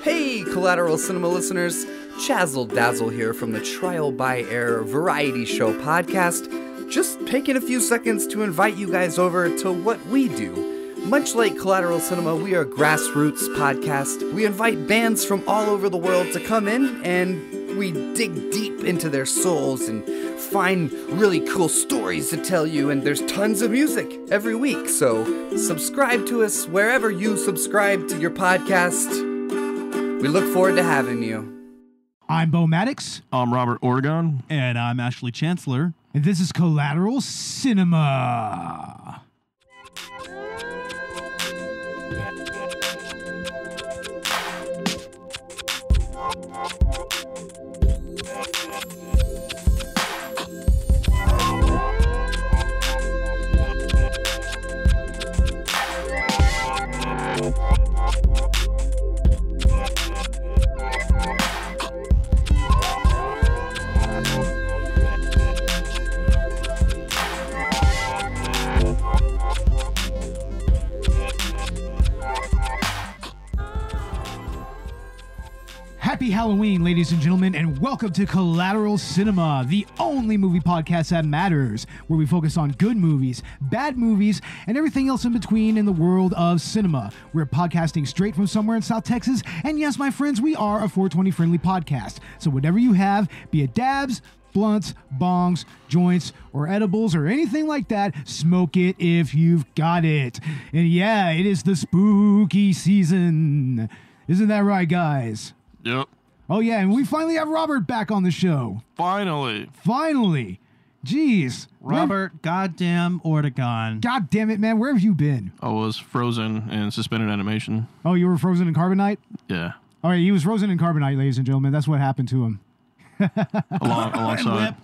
Hey, Collateral Cinema listeners, Chazzle Dazzle here from the Trial by Air Variety Show podcast. Just taking a few seconds to invite you guys over to what we do. Much like Collateral Cinema, we are a grassroots podcast. We invite bands from all over the world to come in and we dig deep into their souls and find really cool stories to tell you, and there's tons of music every week, so subscribe to us wherever you subscribe to your podcast. We look forward to having you. I'm Beau Maddox. I'm Robert Oregon. And I'm Ashley Chancellor. And this is Collateral Cinema. Happy Halloween, ladies and gentlemen, and welcome to Collateral Cinema, the only movie podcast that matters, where we focus on good movies, bad movies, and everything else in between in the world of cinema. We're podcasting straight from somewhere in South Texas, and yes, my friends, we are a 420-friendly podcast. So whatever you have, be it dabs, blunts, bongs, joints, or edibles, or anything like that, smoke it if you've got it. And yeah, it is the spooky season. Isn't that right, guys? Yep. Oh, yeah, and we finally have Robert back on the show. Finally. Jeez. Robert, goddamn Ortegon. God damn it, man. Where have you been? I was frozen in suspended animation. Oh, you were frozen in carbonite? Yeah. All right, he was frozen in carbonite, ladies and gentlemen. That's what happened to him. Alongside.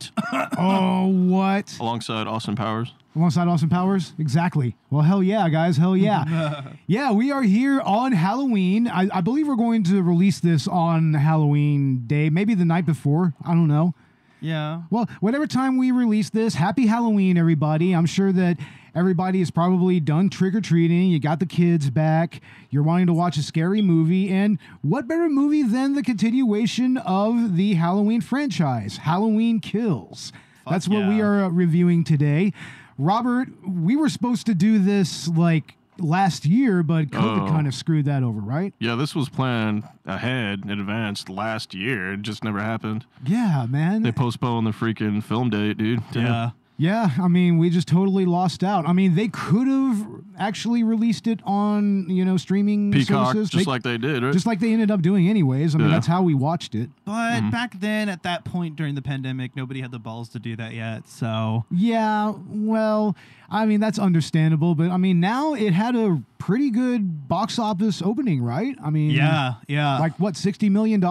Oh, what? Alongside Austin Powers. Alongside Austin Powers? Exactly. Well, hell yeah, guys. Hell yeah. Yeah, we are here on Halloween. I believe we're going to release this on Halloween Day, maybe the night before. I don't know. Yeah. Well, whatever time we release this, happy Halloween, everybody. I'm sure that everybody is probably done trick-or-treating. You got the kids back. You're wanting to watch a scary movie. And what better movie than the continuation of the Halloween franchise, Halloween Kills. That's what we are reviewing today. Robert, we were supposed to do this like last year, but COVID kind of screwed that over, right? Yeah, this was planned ahead in advance last year. It just never happened. Yeah, man. They postponed the freaking film date, dude. Damn. Yeah. Yeah, I mean, we just totally lost out. I mean, they could have actually released it on, streaming Peacock, services. like they did, right? Just like they ended up doing anyways. I mean, that's how we watched it. But back then, at that point during the pandemic, nobody had the balls to do that yet, so... Yeah, well, I mean, that's understandable. But, I mean, now it had a pretty good box office opening, right? I mean... Yeah. Like, what, $60 million?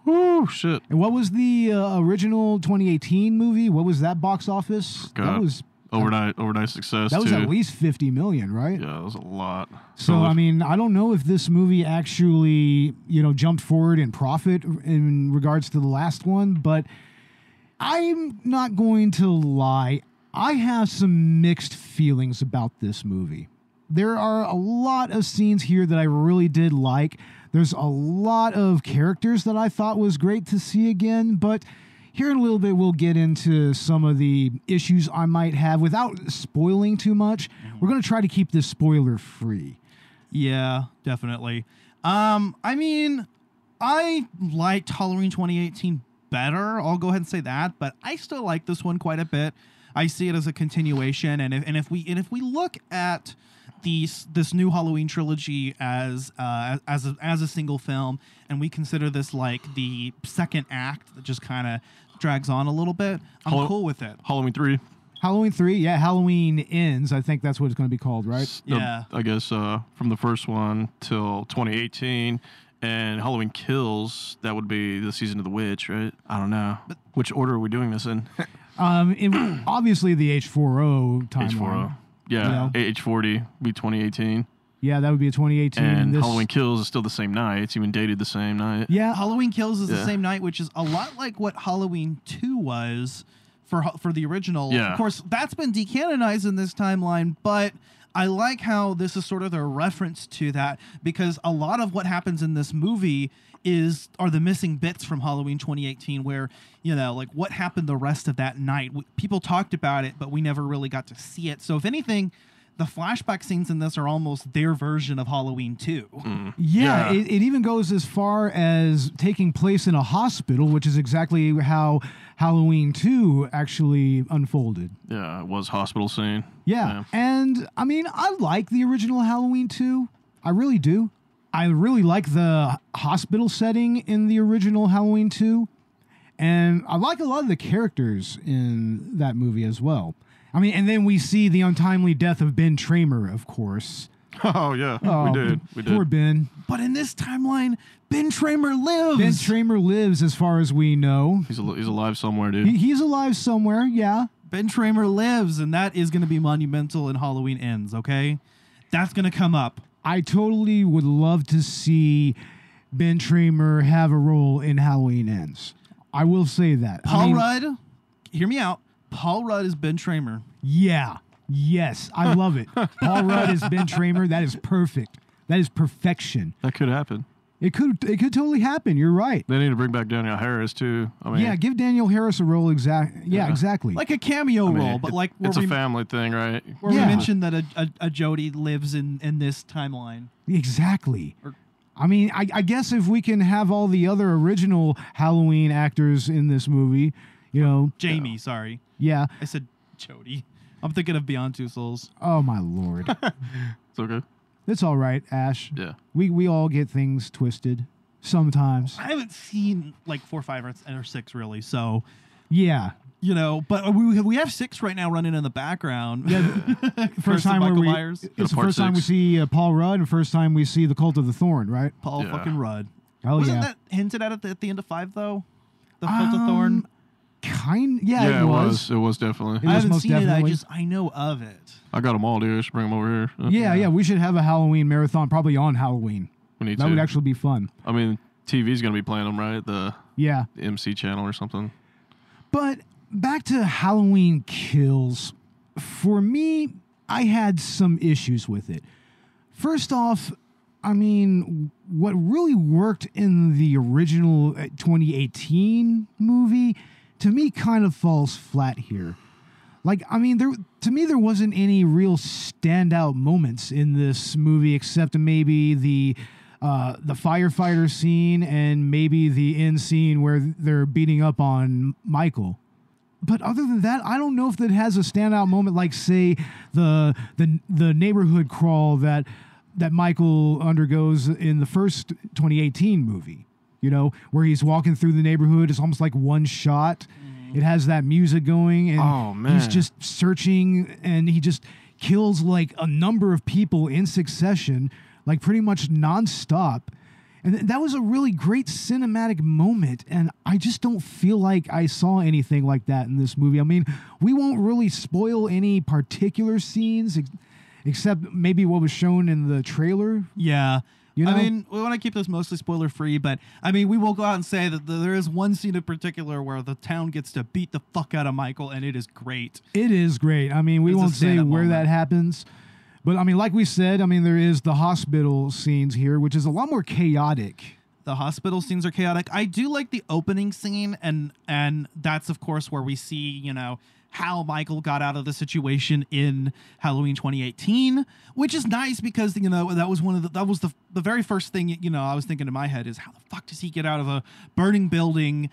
Oh, shit. And what was the original 2018 movie? What was that box office? God. That was... Overnight success, That was too. at least 50 million, right? Yeah, that was a lot. So, I mean, I don't know if this movie actually, jumped forward in profit in regards to the last one, but I'm not going to lie. I have some mixed feelings about this movie. There are a lot of scenes here that I really did like. There's a lot of characters that I thought was great to see again, but here in a little bit, we'll get into some of the issues I might have without spoiling too much. We're going to try to keep this spoiler free. Yeah, definitely. I mean, I liked Halloween 2018 better. I'll go ahead and say that, but I still like this one quite a bit. I see it as a continuation, and if we look at this new Halloween trilogy as a single film, and we consider this like the second act that just kind of drags on a little bit, I'm cool with it. Halloween 3. Halloween 3, yeah, Halloween Ends. I think that's what it's going to be called, right? Yeah. I guess from the first one till 2018. And Halloween Kills, that would be the Season of the Witch, right? I don't know. But which order are we doing this in? Obviously the H40 timeline. H40. Yeah, H40 be 2018. Yeah, that would be a 2018. And Halloween Kills is still the same night. It's even dated the same night. Yeah, Halloween Kills is the same night, which is a lot like what Halloween 2 was for the original. Yeah. Of course, that's been decanonized in this timeline, but I like how this is sort of a reference to that, because a lot of what happens in this movie are the missing bits from Halloween 2018, where, like what happened the rest of that night. People talked about it, but we never really got to see it. So if anything, the flashback scenes in this are almost their version of Halloween 2. Yeah. It even goes as far as taking place in a hospital, which is exactly how Halloween 2 actually unfolded. Yeah, it was hospital scene. Yeah. And I mean, I like the original Halloween 2. I really do. I really like the hospital setting in the original Halloween 2. And I like a lot of the characters in that movie as well. I mean, and then we see the untimely death of Ben Tramer, of course. Oh, yeah. We did. Poor Ben. But in this timeline, Ben Tramer lives. Ben Tramer lives, as far as we know. He's alive somewhere, dude. He's alive somewhere, yeah. Ben Tramer lives, and that is going to be monumental in Halloween Ends, okay? That's going to come up. I totally would love to see Ben Tramer have a role in Halloween Ends. I will say that. Paul Rudd, hear me out. Paul Rudd is Ben Tramer. Yeah. Yes. I love it. Paul Rudd is Ben Tramer. That is perfect. That is perfection. That could happen. It could totally happen. You're right. They need to bring back Danielle Harris too. I mean, yeah, give Danielle Harris a role. Exactly. Like a cameo role, but like it's a family thing, right? Where we mentioned that a Jodie lives in this timeline. Exactly. I mean, I guess if we can have all the other original Halloween actors in this movie, Jamie, sorry. Yeah. I said Jodie. I'm thinking of Beyond Two Souls. Oh my Lord. It's okay. It's all right, Ash. Yeah. We all get things twisted sometimes. I haven't seen like 4, 5, or 6 really, so yeah. But we have 6 right now running in the background. Yeah. First time Michael where Myers. It's the first time we see Paul Rudd, and first time we see the Cult of the Thorn, right? Paul fucking Rudd. Oh, Wasn't that hinted at the end of 5 though? The Cult of Thorn. Yeah, it was. It was definitely. I haven't seen definitely. it. I know of it. I got them all, dude. I should bring them over here. Yeah. We should have a Halloween marathon, probably on Halloween. We need that would actually be fun. I mean, TV's gonna be playing them, right? The MC channel or something. But back to Halloween Kills. For me, I had some issues with it. First off, I mean, what really worked in the original 2018 movie, to me, kind of falls flat here. Like, I mean, there wasn't any real standout moments in this movie except maybe the firefighter scene and maybe the end scene where they're beating up on Michael. But other than that, I don't know if that has a standout moment like, say, the neighborhood crawl that Michael undergoes in the first 2018 movie. Where he's walking through the neighborhood. It's almost like one shot. It has that music going, and he's just searching, and he just kills like a number of people in succession, like pretty much nonstop. And that was a really great cinematic moment, and I just don't feel like I saw anything like that in this movie. I mean, we won't really spoil any particular scenes, except maybe what was shown in the trailer. Yeah. I mean, we want to keep this mostly spoiler-free, but, I mean, we will go out and say that there is one scene in particular where the town gets to beat the fuck out of Michael, and it is great. It is great. I mean, we won't say where that happens, but, I mean, like we said, I mean, there is the hospital scenes here, which is a lot more chaotic. The hospital scenes are chaotic. I do like the opening scene, and that's, of course, where we see, how Michael got out of the situation in Halloween 2018, which is nice because, that was the very first thing, I was thinking in my head is, how the fuck does he get out of a burning building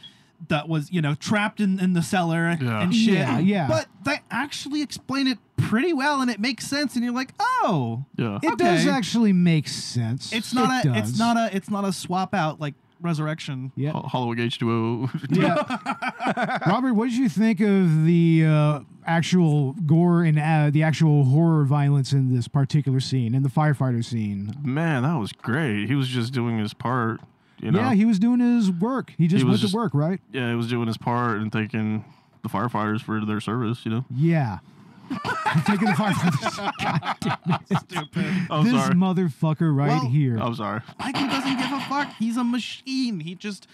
that was, trapped in the cellar and shit? Yeah. But they actually explain it pretty well, and it makes sense, and you're like, oh. Yeah. It does actually make sense. It's not a swap out like Resurrection. Yeah. Halloween H2O. Yeah. Robert, what did you think of the actual gore and the actual horror violence in this particular scene, in the firefighter scene? Man, that was great. He was just doing his part, Yeah, he was doing his work. He went to work, right? Yeah, he was doing his part and thanking the firefighters for their service, Yeah. Taking the firefighters. God damn it. Stupid. I'm this sorry. motherfucker right here. I'm sorry. Michael doesn't give a fuck. He's a machine. He just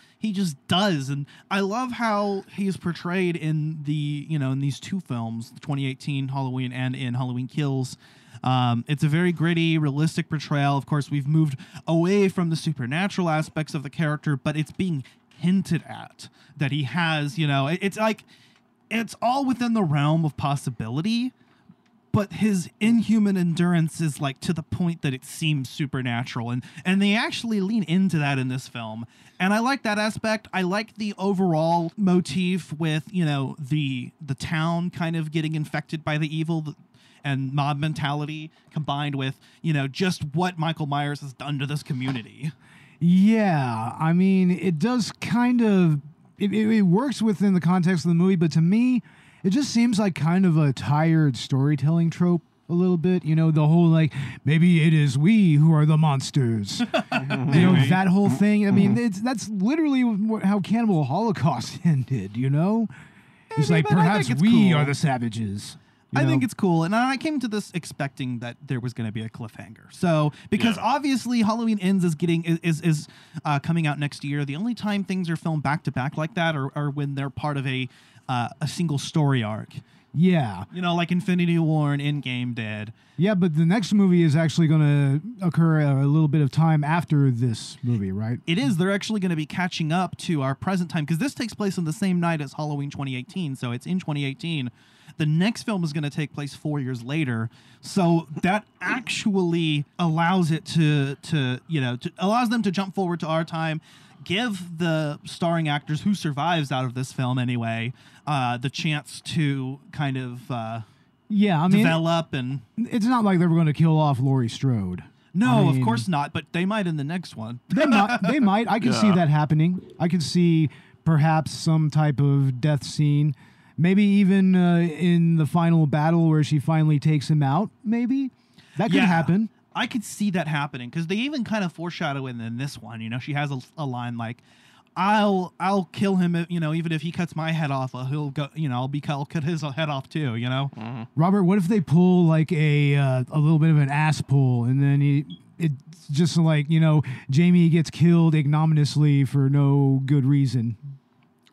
does. And I love how he's portrayed in the, in these two films, 2018 Halloween and in Halloween Kills. It's a very gritty, realistic portrayal. Of course, we've moved away from the supernatural aspects of the character, but it's being hinted at that he has, it's like, it's all within the realm of possibility, but his inhuman endurance is like to the point that it seems supernatural. And they actually lean into that in this film. And I like that aspect. I like the overall motif with, the town kind of getting infected by the evil and mob mentality combined with, just what Michael Myers has done to this community. Yeah, I mean, it does kind of, it works within the context of the movie, but to me, it just seems like kind of a tired storytelling trope a little bit. The whole, like, maybe it is we who are the monsters. That whole thing. I mean, that's literally how Cannibal Holocaust ended, It's like, perhaps we are the savages. I think it's cool. And I came to this expecting that there was going to be a cliffhanger. So, because obviously Halloween Ends is coming out next year. The only time things are filmed back to back like that are when they're part of a single story arc. Yeah. Like Infinity War and Endgame did. Yeah, but the next movie is actually going to occur a little bit of time after this movie, right? It is. They're actually going to be catching up to our present time because this takes place on the same night as Halloween 2018. So it's in 2018. The next film is going to take place 4 years later, so that actually allows it allows them to jump forward to our time, give the starring actors who survives out of this film anyway the chance to kind of develop. And it's not like they were going to kill off Laurie Strode. No, of course not, but they might in the next one. They might. I can see that happening. I can see perhaps some type of death scene. Maybe even in the final battle where she finally takes him out, maybe. That could happen. I could see that happening because they even kind of foreshadow it in this one. She has a line like, I'll kill him, even if he cuts my head off, he'll go, I'll cut his head off too, Mm-hmm. Robert, what if they pull like a little bit of an ass pull and then it's just like, Jamie gets killed ignominiously for no good reason?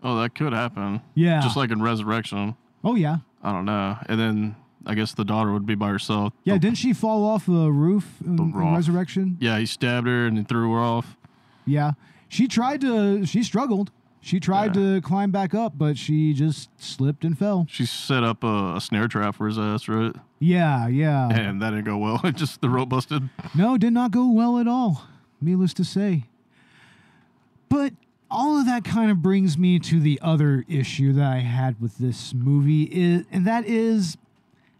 Oh, that could happen. Yeah. Just like in Resurrection. Oh, yeah. I don't know. And then I guess the daughter would be by herself. Yeah, didn't she fall off the roof in Resurrection? Yeah, he stabbed her and he threw her off. Yeah. She struggled. She tried to climb back up, but she just slipped and fell. She set up a snare trap for his ass, right? Yeah. And that didn't go well. Just the rope busted. No, did not go well at all, needless to say. But all of that kind of brings me to the other issue that I had with this movie, and that is,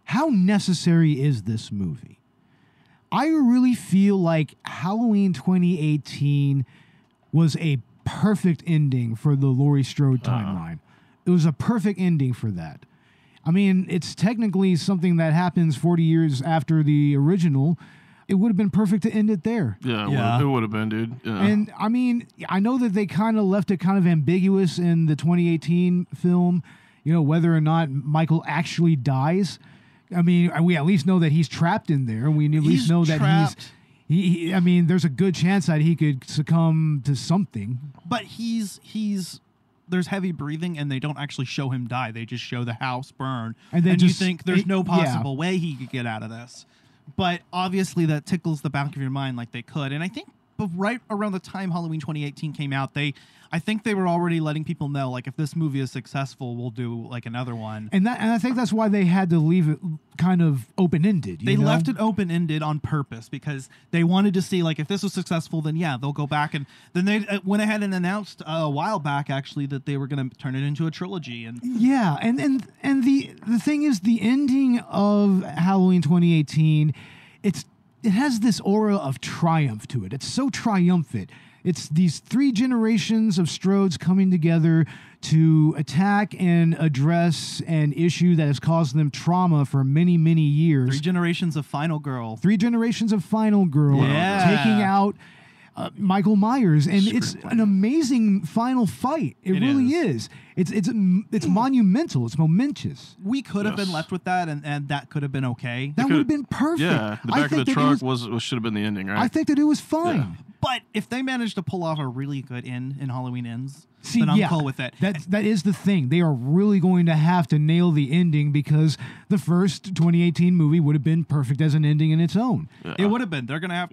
how necessary is this movie? I really feel like Halloween 2018 was a perfect ending for the Laurie Strode timeline. It was a perfect ending for that. I mean, it's technically something that happens 40 years after the original. It would have been perfect to end it there. Yeah, it would have been, dude. Yeah. And I mean, I know that they kind of left it kind of ambiguous in the 2018 film, whether or not Michael actually dies. I mean, we at least know that he's trapped in there. We at least know that he's I mean, there's a good chance that he could succumb to something. But there's heavy breathing, and they don't actually show him die. They just show the house burn, and you think there's no possible way he could get out of this. But obviously that tickles the back of your mind like they could. And I think right around the time Halloween 2018 came out, I think they were already letting people know, like, if this movie is successful, we'll do like another one. And I think that's why they had to leave it kind of open-ended. They left it open-ended on purpose because they wanted to see, like, if this was successful, then they'll go back. And then they went ahead and announced a while back, actually, that they were going to turn it into a trilogy. And the thing is, the ending of Halloween 2018, it has this aura of triumph to it. It's so triumphant. It's these 3 generations of Strodes coming together to attack and address an issue that has caused them trauma for many, many years. 3 generations of Final Girl. 3 generations of Final Girl. Yeah. Taking out Michael Myers. And it's an amazing final fight. It really is. It's monumental. It's momentous. We could have been left with that, and that could have been okay. That would have been perfect. Yeah, the back of the truck should have been the ending, right? I think that it was fine. But if they manage to pull off a really good end in Halloween Ends, then I'm cool with it. That is the thing. They are really going to have to nail the ending because the first 2018 movie would have been perfect as an ending in its own. Yeah. It would have been. They're going to have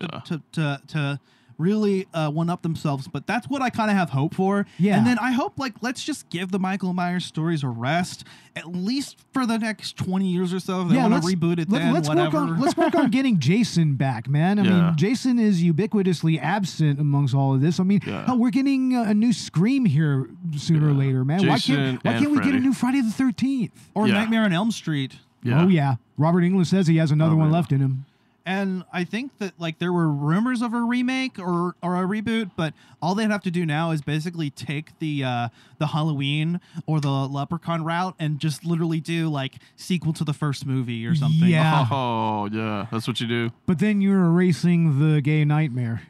to really one-up themselves, but that's what I kind of have hope for. Yeah. And then I hope, like, let's just give the Michael Myers stories a rest, at least for the next 20 years or so. If they want to reboot it then, whatever. Let's work on getting Jason back, man. I mean, Jason is ubiquitously absent amongst all of this. I mean, hell, we're getting a new Scream here sooner or later, man. Jason why can't we get a new Friday the 13th? Or Nightmare on Elm Street. Yeah. Oh, yeah. Robert Englund says he has another one left in him. And I think that, like, there were rumors of a remake or a reboot, but all they'd have to do now is basically take the Halloween or the Leprechaun route and just literally do, like, sequel to the first movie or something. Yeah. Oh, yeah. That's what you do. But then you're erasing the gay nightmare.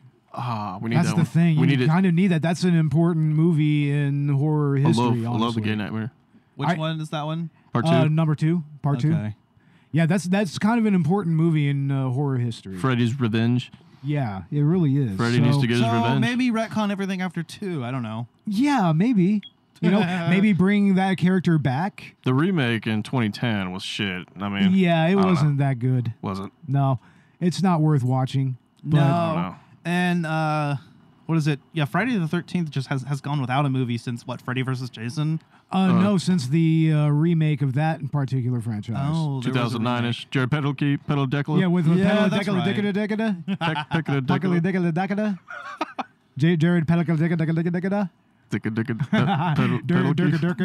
We need That's that the one. thing. We You need kind of need that. That's an important movie in horror history, I love the honestly. Gay Nightmare. Which one is that one? Part 2. Number 2. Part 2. Okay. Yeah, that's kind of an important movie in horror history. Freddy's Revenge. Yeah, it really is. Freddy needs to get his revenge. Maybe retcon everything after 2. I don't know. Yeah, maybe. You know, maybe bring that character back. The remake in 2010 was shit. I mean, Yeah, it wasn't that good. wasn't. No, it's not worth watching. But No. And what is it? Yeah, Friday the 13th just has gone without a movie since what? Freddy versus Jason? no, since the remake of that in particular franchise. Oh, there was a 2009-ish. Jared Padalecki. Yeah, with Yeah, that's Pedal right. Decada. Jared Pedal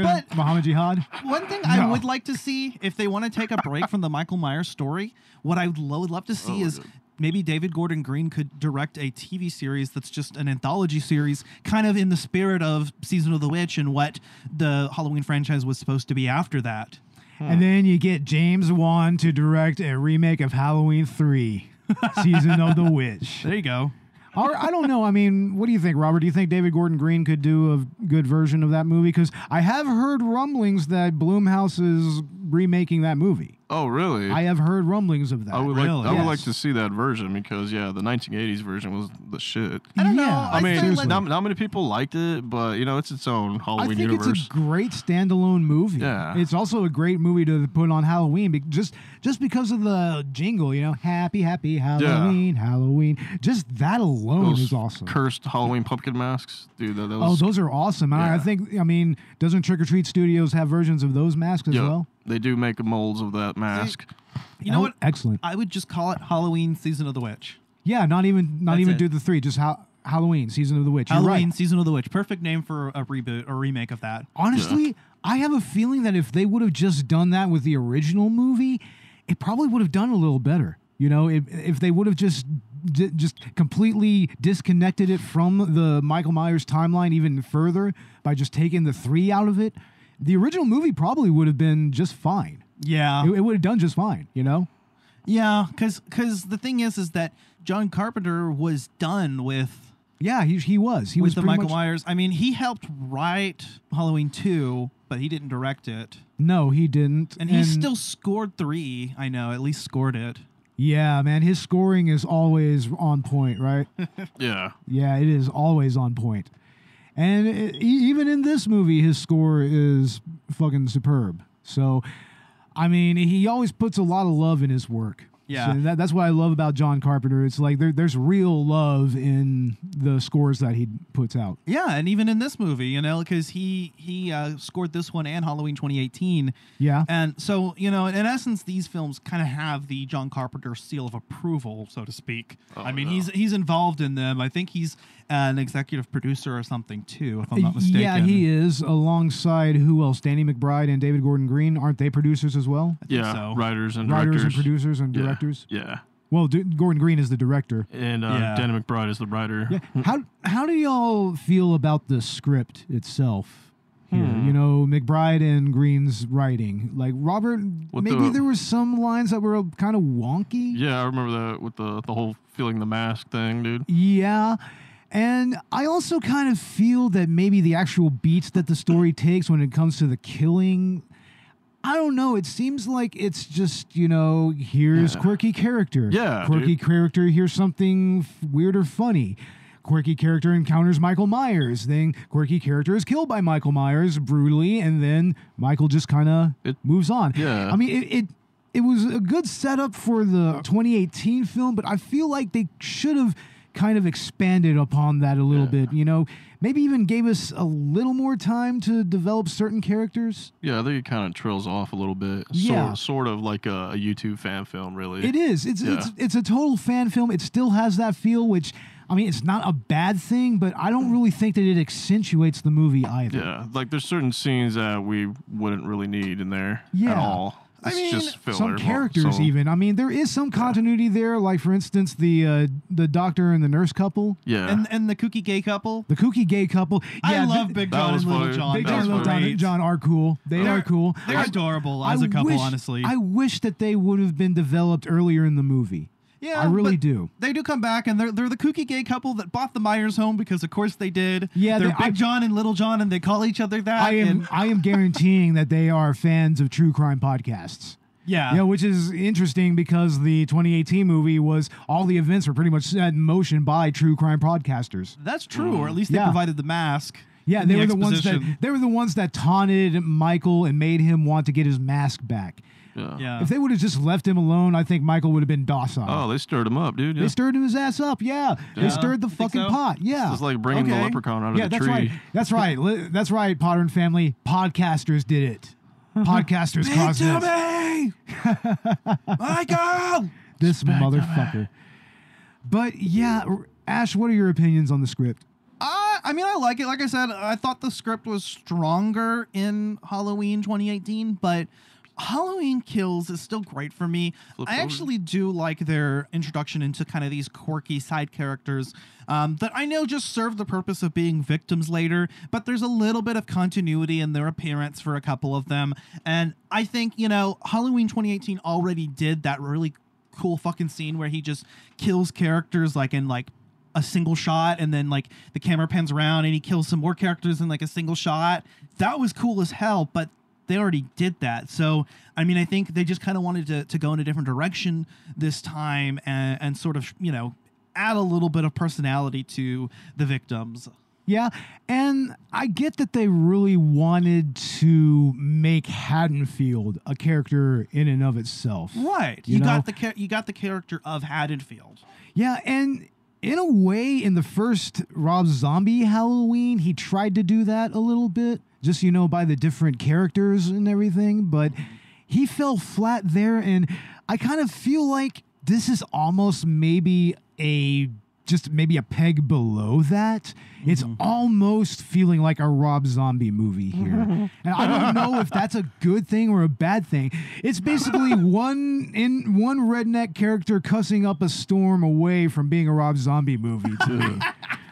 But- Muhammad Jihad. One thing I would like to see, if they want to take a break from the Michael Myers story, what I would love to see is maybe David Gordon Green could direct a TV series that's just an anthology series, kind of in the spirit of Season of the Witch and what the Halloween franchise was supposed to be after that. And then you get James Wan to direct a remake of Halloween 3, Season of the Witch. There you go. Or, I don't know. I mean, what do you think, Robert? Do you think David Gordon Green could do a good version of that movie? Because I have heard rumblings that Blumhouse is remaking that movie. Oh, really? I have heard rumblings of that. I would Yes. like to see that version because the 1980s version was the shit. I don't know. Yeah. I mean, say, like, not many people liked it, but it's its own I Halloween think universe. it's a great standalone movie. Yeah. It's also a great movie to put on Halloween, just because of the jingle, Happy, happy Halloween, Halloween. Just that alone Those is awesome. cursed Halloween pumpkin masks, dude. That was, Those are awesome. I Yeah. think, doesn't Trick or Treat Studios have versions of those masks as well? They do make molds of that mask. You know what? Excellent. I would just call it Halloween Season of the Witch. Yeah, not even it. do the 3, just Halloween, Season of the Witch. You're Halloween right. Season of the Witch. Perfect name for a reboot or remake of that. Honestly, I have a feeling that if they would have just done that with the original movie, it probably would have done a little better. If they would have just completely disconnected it from the Michael Myers timeline even further by just taking the 3 out of it, the original movie probably would have been just fine. Yeah. It would have done just fine, Yeah, because the thing is that John Carpenter was done with Yeah, he was. He was the pretty Michael much, Myers. I mean, he helped write Halloween 2, but he didn't direct it. No, he didn't. And he still scored 3, I know, at least scored it. Yeah, man, his scoring is always on point, right? Yeah. Yeah, it is always on point. And even in this movie, his score is fucking superb. So, I mean, he always puts a lot of love in his work. Yeah. So that's what I love about John Carpenter. It's like there's real love in the scores that he puts out. Yeah, and even in this movie, because he scored this one and Halloween 2018. Yeah. And so, in essence, these films kind of have the John Carpenter seal of approval, so to speak. I mean, he's involved in them. I think he's an executive producer or something, too, if I'm not mistaken. Yeah, he is, alongside who else? Danny McBride and David Gordon Green. Aren't they producers as well? I think Yeah. so. Writers and directors. Writers and producers and Yeah. directors. Yeah. Well, Gordon Green is the director. And Yeah. Danny McBride is the writer. Yeah. How do y'all feel about the script itself here? McBride and Green's writing. Like, Robert, maybe there were some lines that were kind of wonky. Yeah, I remember that with the whole feeling the mask thing, dude. Yeah. And I also kind of feel that maybe the actual beats that the story takes when it comes to the killing, I don't know. It seems like it's just, here's quirky character. Yeah, Quirky dude. character, here's something weird or funny. quirky character encounters Michael Myers. Then quirky character is killed by Michael Myers brutally, and then Michael just kind of moves on. Yeah. I mean, it was a good setup for the 2018 film, but I feel like they should have kind of expanded upon that a little bit, you know, maybe even gave us a little more time to develop certain characters. Yeah, I think it kind of trails off a little bit. Yeah. Sort of like a YouTube fan film, really. It is. It's a total fan film. It still has that feel, which, I mean, it's not a bad thing, but I don't really think that it accentuates the movie either. Yeah, like there's certain scenes that we wouldn't really need in there at all. It's just filler. Some characters even. I mean, there is some continuity there. Like, for instance, the doctor and the nurse couple. Yeah. And the kooky gay couple. The kooky gay couple. I love Big John and Little John. Big John and Little John are cool. They are cool. They're adorable as a couple, honestly. I wish that they would have been developed earlier in the movie. Yeah, I really do. They do come back, and they're the kooky gay couple that bought the Myers home because, of course, they did. Yeah, they're Big John and Little John, and they call each other that. I am guaranteeing that they are fans of true crime podcasts. Yeah. You know, which is interesting because the 2018 movie was all the events were pretty much set in motion by true crime podcasters. That's true, or at least they provided the mask. Yeah, they were the ones that taunted Michael and made him want to get his mask back. Yeah. If they would have just left him alone, I think Michael would have been docile. Oh, they stirred him up, dude. Yeah. They stirred his ass up. Yeah. They stirred the fucking pot. Yeah. It's like bringing the leprechaun out of the tree. Right. That's right. That's right, Potter and family. Podcasters did it. Podcasters caused this. Michael! This motherfucker. But yeah, Ash, what are your opinions on the script? I mean, I like it. Like I said, I thought the script was stronger in Halloween 2018, but Halloween Kills is still great for me. I actually do like their introduction into kind of these quirky side characters that I know just serve the purpose of being victims later, but there's a little bit of continuity in their appearance for a couple of them. And I think, you know, Halloween 2018 already did that really cool fucking scene where he just kills characters like in like a single shot, and then like the camera pans around and he kills some more characters in like a single shot. That was cool as hell, but they already did that. So, I mean, I think they just kind of wanted to go in a different direction this time and sort of, you know, add a little bit of personality to the victims. Yeah, and I get that they really wanted to make Haddonfield a character in and of itself. Right. You got the character of Haddonfield. Yeah, and in a way, in the first Rob Zombie Halloween, he tried to do that a little bit, just, you know, by the different characters and everything, but he fell flat there, and I kind of feel like this is almost maybe a peg below that. It's almost feeling like a Rob Zombie movie here. And I don't know if that's a good thing or a bad thing. It's basically one redneck character cussing up a storm away from being a Rob Zombie movie to me.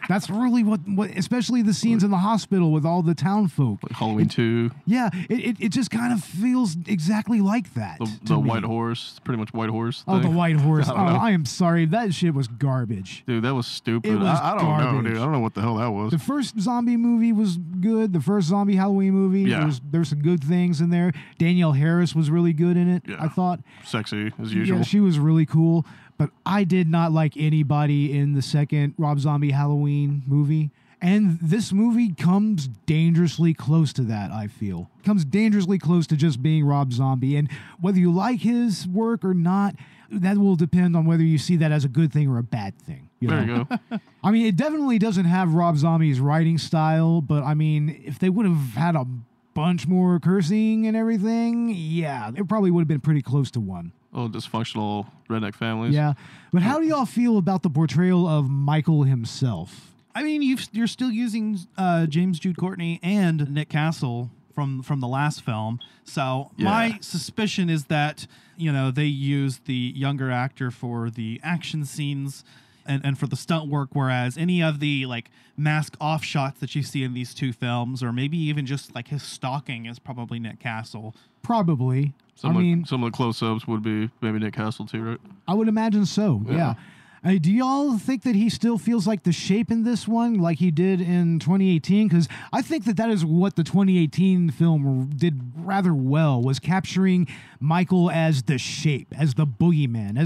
That's really what especially the scenes in the hospital with all the town folk. Like Halloween 2. Yeah, it just kind of feels exactly like that. The white horse, pretty much white horse thing. Oh, the white horse. I am sorry. That shit was garbage. Dude, that was stupid. It was I don't know, dude. I don't know what the hell that was. The first zombie movie was good. The first zombie Halloween movie, there's some good things in there. Danielle Harris was really good in it, I thought. Sexy, as usual. Yeah, she was really cool. But I did not like anybody in the second Rob Zombie Halloween movie. And this movie comes dangerously close to that, I feel. Comes dangerously close to just being Rob Zombie. And whether you like his work or not, that will depend on whether you see that as a good thing or a bad thing. There you go. I mean, it definitely doesn't have Rob Zombie's writing style, but I mean, if they would have had a bunch more cursing and everything, yeah, it probably would have been pretty close to one. Oh, dysfunctional redneck families. Yeah. But how do y'all feel about the portrayal of Michael himself? I mean, you're still using James Jude Courtney and Nick Castle from the last film. So my suspicion is that, you know, they used the younger actor for the action scenes and for the stunt work, whereas any of the like mask off shots that you see in these two films, or maybe even just like his stalking, is probably Nick Castle. Probably. Some of the close-ups would be maybe Nick Castle too, right? I would imagine so, yeah. Do y'all think that he still feels like the Shape in this one, like he did in 2018? Because I think that is what the 2018 film did rather well, was capturing Michael as the Shape, as the boogeyman,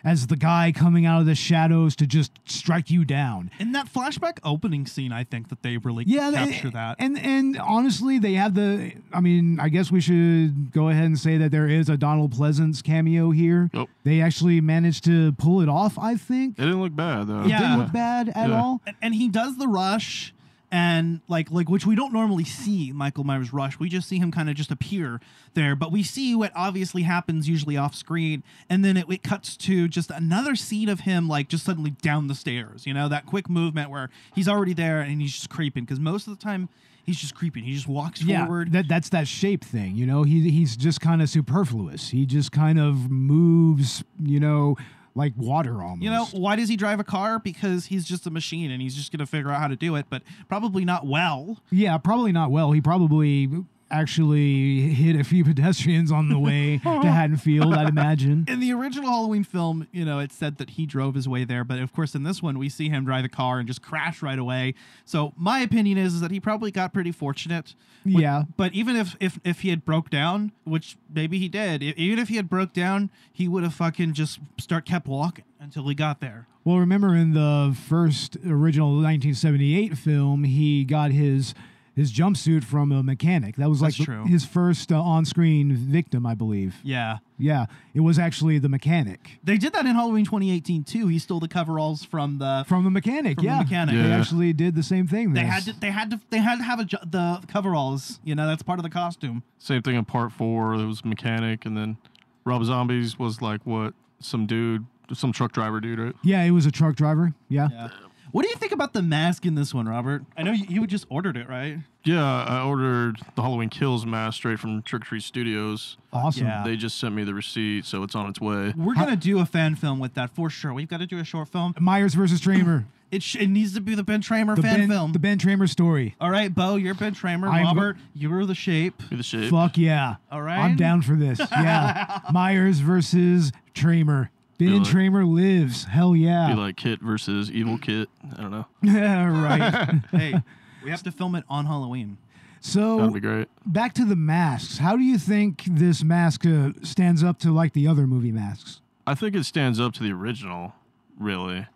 as the guy coming out of the shadows to just strike you down. In that flashback opening scene, I think that they really capture that. And honestly, they have I guess we should go ahead and say that there is a Donald Pleasance cameo here. Yep. They actually managed to pull it off, I think. It didn't look bad, though. It didn't look bad at all. And he does the rush, and like which we don't normally see Michael Myers rush. We just see him kind of just appear there, but we see what obviously happens usually off screen, and then it cuts to just another scene of him like just suddenly down the stairs. You know, that quick movement where he's already there and he's just creeping, because most of the time he's just creeping. He just walks forward. That's that shape thing. You know, he's just kind of superfluous. He just kind of moves, you know, like water almost. You know, why does he drive a car? Because he's just a machine and he's just going to figure out how to do it, but probably not well. Yeah, probably not well. He probably actually hit a few pedestrians on the way to Haddonfield, I'd imagine. In the original Halloween film, you know, it said that he drove his way there, but of course in this one we see him drive a car and just crash right away. So my opinion is that he probably got pretty fortunate. Yeah. But even if he had broke down, which maybe he did, even if he had broke down, he would have fucking just kept walking until he got there. Well, remember in the first original 1978 film, he got his jumpsuit from a mechanic. That was like his first on-screen victim, I believe. Yeah. Yeah, it was actually the mechanic. They did that in Halloween 2018 too. He stole the coveralls from the mechanic. The mechanic. They actually did the same thing. They had to have the coveralls. You know, that's part of the costume. Same thing in part 4. There was mechanic, and then Rob Zombies was like some truck driver dude, right? Yeah, it was a truck driver. Yeah. What do you think about the mask in this one, Robert? I know you just ordered it, right? Yeah, I ordered the Halloween Kills mask straight from Trick or Treat Studios. Awesome. Yeah. They just sent me the receipt, so it's on its way. We're going to do a fan film with that for sure. We've got to do a short film. Myers versus Tramer. It needs to be the Ben Tramer film. The Ben Tramer story. All right, Beau, you're Ben Tramer. Robert, you're the Shape. Be the Shape. Fuck yeah. All right. I'm down for this. Yeah. Myers versus Tramer. Ben Tramer lives. Hell yeah. Be like Kit versus Evil Kit. I don't know. Yeah, right. Hey, we have to film it on Halloween. So that'd be great. Back to the masks. How do you think this mask stands up to like the other movie masks? I think it stands up to the original, really,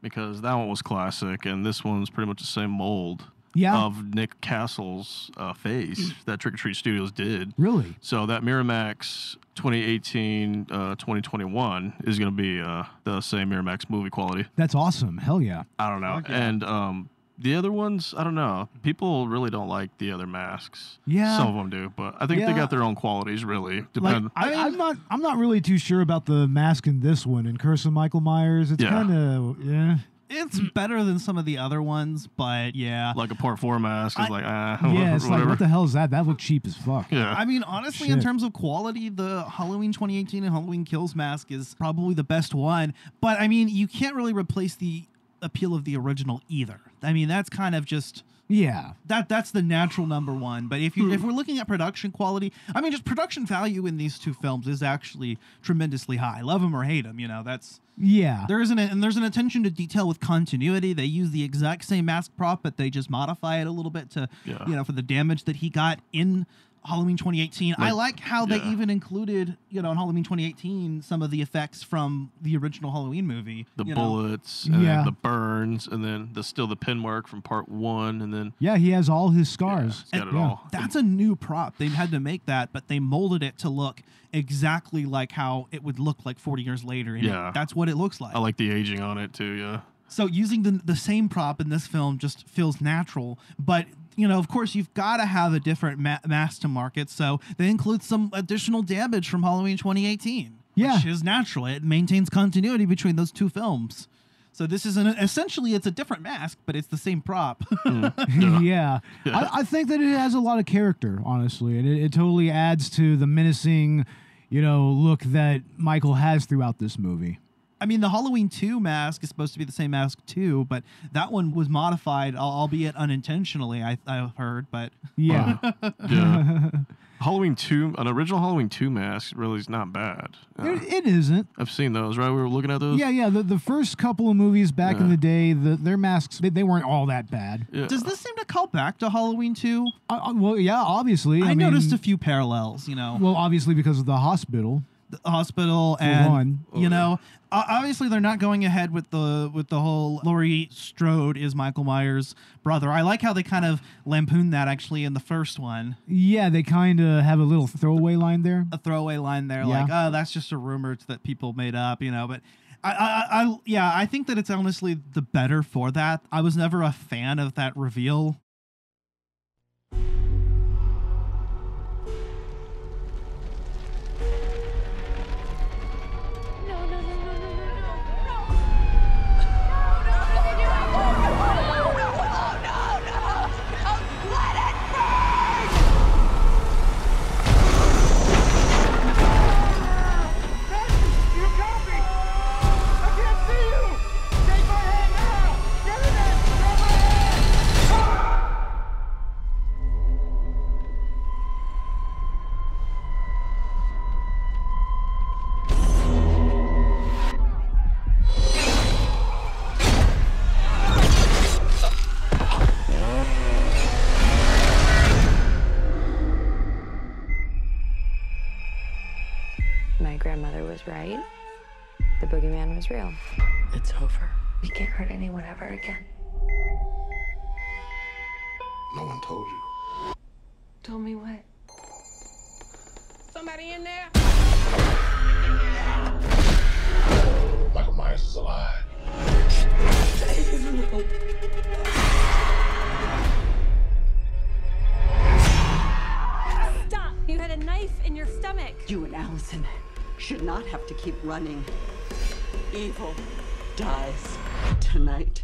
because that one was classic, and this one's pretty much the same mold of Nick Castle's face that Trick or Treat Studios did. Really? So that Miramax 2018, 2021 is going to be the same Miramax movie quality. That's awesome. Hell yeah. I don't know. Yeah. And the other ones, I don't know. People really don't like the other masks. Yeah. Some of them do, but I think they got their own qualities, really. Like, I'm not really too sure about the mask in this one. In Curse of Michael Myers, it's kind of, It's better than some of the other ones, but yeah. Like a part 4 mask is yeah, it's whatever. like, what the hell is that? That looked cheap as fuck. Yeah. I mean, honestly, in terms of quality, the Halloween 2018 and Halloween Kills mask is probably the best one. But, I mean, you can't really replace the appeal of the original either. I mean, that's kind of just... Yeah, that's the natural number one. But if we're looking at production quality, I mean, just production value in these two films is actually tremendously high. Love them or hate them, you know. That's there's an attention to detail with continuity. They use the exact same mask prop, but they just modify it a little bit to for the damage that he got in Halloween 2018. I like how they even included, in Halloween 2018, some of the effects from the original Halloween movie. The bullets, and then the burns, and then the pin mark from part 1, and then... Yeah, he has all his scars. Got it all. That's a new prop. They had to make that, but they molded it to look exactly like how it would look like 40 years later. And that's what it looks like. I like the aging on it, too, yeah. So using the same prop in this film just feels natural, but... of course, you've got to have a different mask to market, so they include some additional damage from Halloween 2018, which is natural. It maintains continuity between those two films. So this is essentially it's a different mask, but it's the same prop. Yeah. I think that it has a lot of character, honestly, and it totally adds to the menacing, look that Michael has throughout this movie. I mean, the Halloween 2 mask is supposed to be the same mask too, but that one was modified, albeit unintentionally, I've heard, but... Yeah. Halloween 2, an original Halloween 2 mask really is not bad. It isn't. I've seen those, right? We were looking at those? Yeah. The first couple of movies back in the day, their masks, they weren't all that bad. Yeah. Does this seem to call back to Halloween 2? Well, yeah, obviously. I noticed a few parallels, Well, obviously because of the hospital. hospital, and you know, obviously they're not going ahead with the whole Laurie Strode is Michael Myers' brother. I like how they kind of lampoon that actually in the first one. Yeah, they kind of have a little throwaway line there. Like, oh, that's just a rumor that people made up, you know. But I think that it's honestly the better for that. I was never a fan of that reveal. My grandmother was right. The boogeyman was real. It's over. We can't hurt anyone ever again. No one told you. Told me what? Somebody in there? Michael Myers is alive. Stop! You had a knife in your stomach. You and Allison should not have to keep running. Evil dies tonight.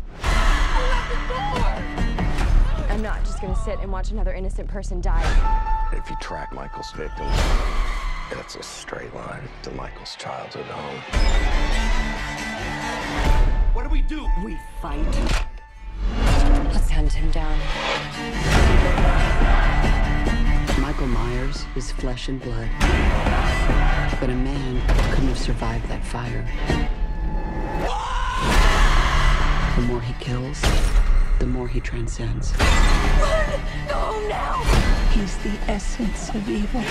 I'm not just gonna sit and watch another innocent person die. If you track Michael's victims, it's a straight line to Michael's childhood home. What do we do? We fight. Let's hunt him down. Michael Myers is flesh and blood. But a man couldn't have survived that fire. The more he kills, the more he transcends. Run! Go now! He's the essence of evil.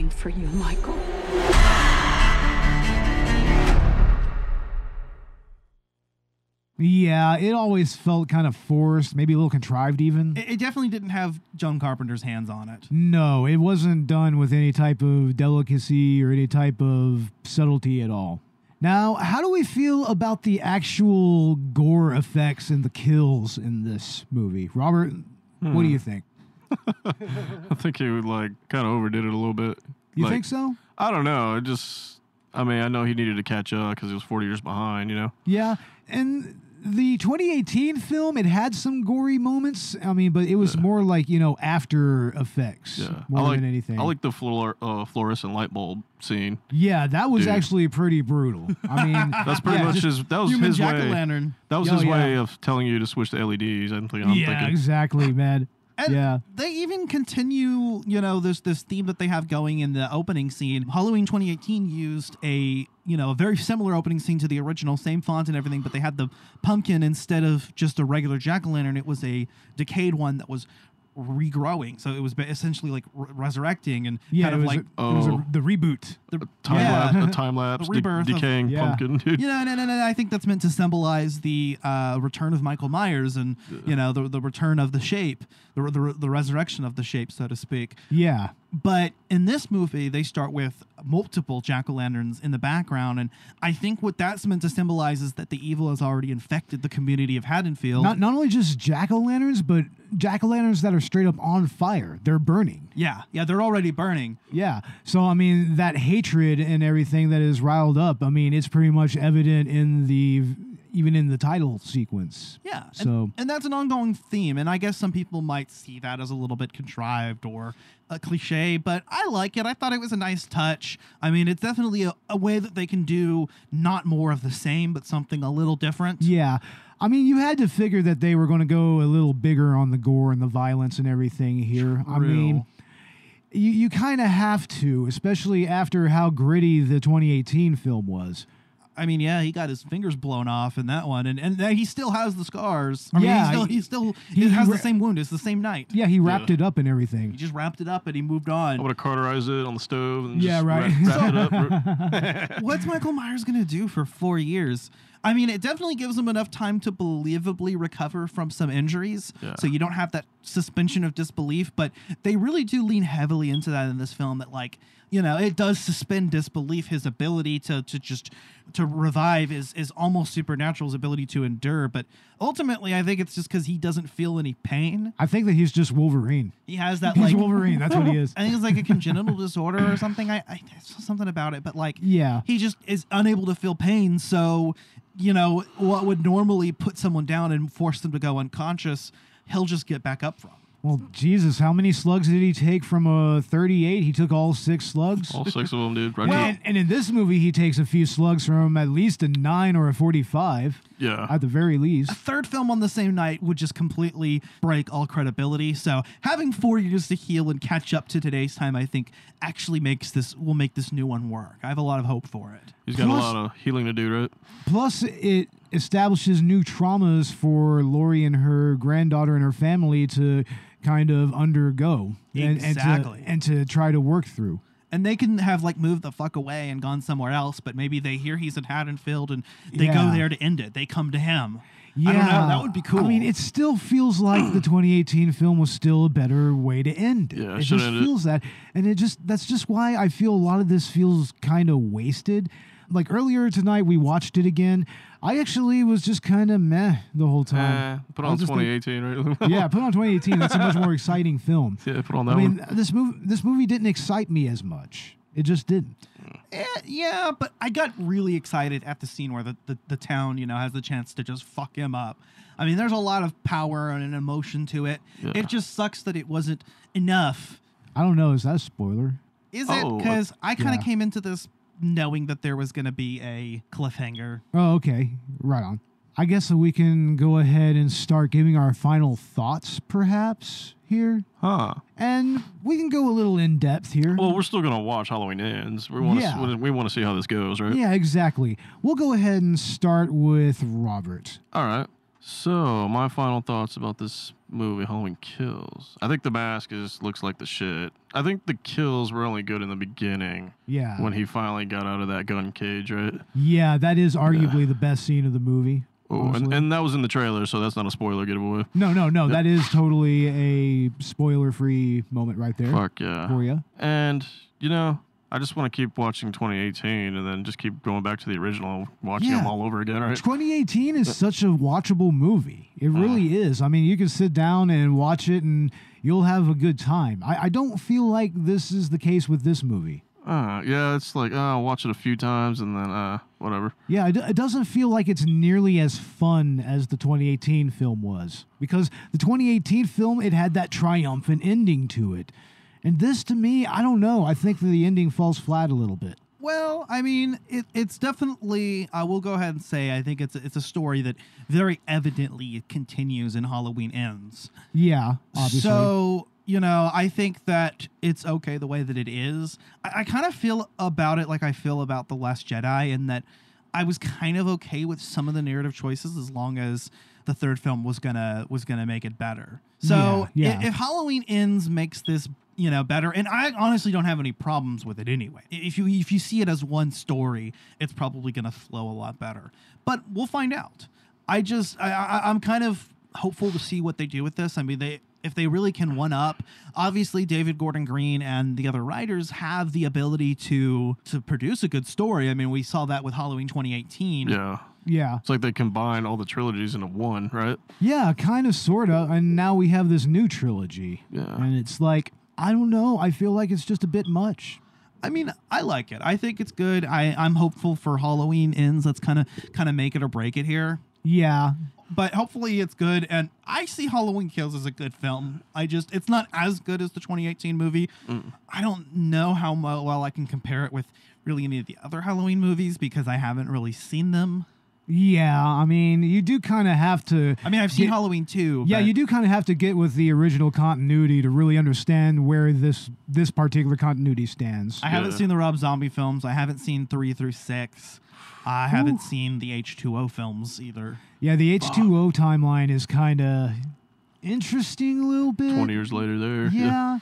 For you, Michael. Yeah, it always felt kind of forced, maybe a little contrived even. It definitely didn't have John Carpenter's hands on it. No, it wasn't done with any type of delicacy or any type of subtlety at all. Now, how do we feel about the actual gore effects and the kills in this movie? Robert, what do you think? I think he like kind of overdid it a little bit. You think so? I don't know. I know he needed to catch up because he was 40 years behind, you know? Yeah. And the 2018 film, it had some gory moments. I mean, but it was more like, you know, after effects more than anything. I like the fluorescent light bulb scene. Yeah, that was actually pretty brutal. I mean, that's pretty much his jack-o'-lantern. That was his way of telling you to switch to LEDs. I'm thinking. Exactly, man. And they even continue, you know, this theme that they have going in the opening scene. Halloween 2018 used a very similar opening scene to the original, same font and everything, but they had the pumpkin instead of just a regular jack-o'-lantern. It was a decayed one that was regrowing, so it was essentially like resurrecting and kind of like the reboot, the time lapse, the rebirth, decaying pumpkin. Dude. No. I think that's meant to symbolize the return of Michael Myers and you know the return of the shape, the resurrection of the shape, so to speak. Yeah. But in this movie, they start with multiple jack-o'-lanterns in the background, and I think what that's meant to symbolize is that the evil has already infected the community of Haddonfield. Not only just jack-o'-lanterns, but jack-o'-lanterns that are straight up on fire. They're burning. Yeah, they're already burning. Yeah. So, I mean, that hatred and everything that is riled up, I mean, it's pretty much evident in the even in the title sequence. Yeah. So and that's an ongoing theme. And I guess some people might see that as a little bit contrived or a cliche, but I like it. I thought it was a nice touch. I mean, it's definitely a way that they can do not more of the same, but something a little different. Yeah. I mean, you had to figure that they were going to go a little bigger on the gore and the violence and everything here. True. I mean, you kind of have to, especially after how gritty the 2018 film was. I mean, yeah, he got his fingers blown off in that one, and he still has the scars. I mean, he has the same wound. It's the same night. Yeah, he wrapped it up and everything. He just wrapped it up and he moved on. I would have cauterized it on the stove and Yeah, just right. wrapped it up. What's Michael Myers going to do for 4 years? I mean, it definitely gives him enough time to believably recover from some injuries, so you don't have that suspension of disbelief, but they really do lean heavily into that in this film, that, like, you know, it does suspend disbelief. His ability to revive is almost supernatural, his ability to endure, but ultimately I think it's just because he doesn't feel any pain. I think that he's just Wolverine. He has that, He's Wolverine, that's what he is. I think it's like a congenital disorder or something. I saw something about it, but like, yeah, he just is unable to feel pain, so, you know, what would normally put someone down and force them to go unconscious, he'll just get back up from. Well, Jesus, how many slugs did he take from a 38? He took all 6 slugs? All 6 of them, dude. Right and in this movie, he takes a few slugs from at least a 9 or a 45. Yeah. At the very least. A third film on the same night would just completely break all credibility. So having 4 years to heal and catch up to today's time, I think, actually will make this new one work. I have a lot of hope for it. He's got a lot of healing to do, right? Plus, it establishes new traumas for Laurie and her granddaughter and her family to kind of undergo and to try to work through. And they can have, like, moved the fuck away and gone somewhere else, but maybe they hear he's in Haddonfield and they go there to end it. They come to him. Yeah. I don't know. That would be cool. I mean, it still feels like the 2018 film was still a better way to end it. Yeah, it just feels that. And that's just why I feel a lot of this feels kind of wasted. Like earlier tonight, we watched it again. I actually was just kind of meh the whole time. Put on 2018, right? Yeah, put on 2018. That's a much more exciting film. Yeah, put on that one. This movie didn't excite me as much. It just didn't. Yeah, but I got really excited at the scene where the town, you know, has the chance to just fuck him up. I mean, there's a lot of power and an emotion to it. Yeah. It just sucks that it wasn't enough. I don't know. Is that a spoiler? Is it? Because I kind of came into this knowing that there was going to be a cliffhanger. Oh, okay. Right on. I guess we can go ahead and start giving our final thoughts, perhaps, here. Huh. And we can go a little in-depth here. Well, we're still going to watch Halloween Ends. We want to see how this goes, right? Yeah, exactly. We'll go ahead and start with Robert. All right. So, my final thoughts about this movie, Halloween Kills. I think the mask looks like the shit. I think the kills were only good in the beginning. Yeah. When he finally got out of that gun cage, right? Yeah, that is arguably the best scene of the movie. Oh, and that was in the trailer, so that's not a spoiler giveaway. No. Yep. That is totally a spoiler-free moment right there. Fuck yeah. For you. And, you know, I just want to keep watching 2018 and then just keep going back to the original, watching them all over again, right? 2018 is such a watchable movie. It really is. I mean, you can sit down and watch it and you'll have a good time. I don't feel like this is the case with this movie. Yeah, it's like, I'll watch it a few times and then, whatever. Yeah, it doesn't feel like it's nearly as fun as the 2018 film was. Because the 2018 film, it had that triumphant ending to it. And this, to me, I don't know. I think that the ending falls flat a little bit. Well, I mean, it's definitely, I will go ahead and say, I think it's a story that very evidently continues and Halloween Ends. Yeah, obviously. So, you know, I think that it's okay the way that it is. I kind of feel about it like I feel about The Last Jedi, in that I was kind of okay with some of the narrative choices as long as the third film was gonna make it better. So if Halloween Ends makes this, you know, better, and I honestly don't have any problems with it anyway. If you see it as one story, it's probably gonna flow a lot better. But we'll find out. I'm kind of hopeful to see what they do with this. I mean, if they really can one up, obviously David Gordon Green and the other writers have the ability to produce a good story. I mean, we saw that with Halloween 2018. Yeah. It's like they combine all the trilogies into one, right? Yeah, kind of, sort of. And now we have this new trilogy. Yeah. And it's like, I don't know. I feel like it's just a bit much. I mean, I like it. I think it's good. I'm hopeful for Halloween Ends. Let's kind of make it or break it here. Yeah. But hopefully it's good. And I see Halloween Kills as a good film. It's not as good as the 2018 movie. I don't know how well I can compare it with really any of the other Halloween movies because I haven't really seen them. Yeah, I mean, you do kind of have to... I mean, I've seen Halloween 2. Yeah, you do kind of have to get with the original continuity to really understand where this particular continuity stands. I haven't seen the Rob Zombie films. I haven't seen 3 through 6. I haven't seen the H2O films either. Yeah, the H2O timeline is kind of interesting a little bit. 20 years later there. Yeah,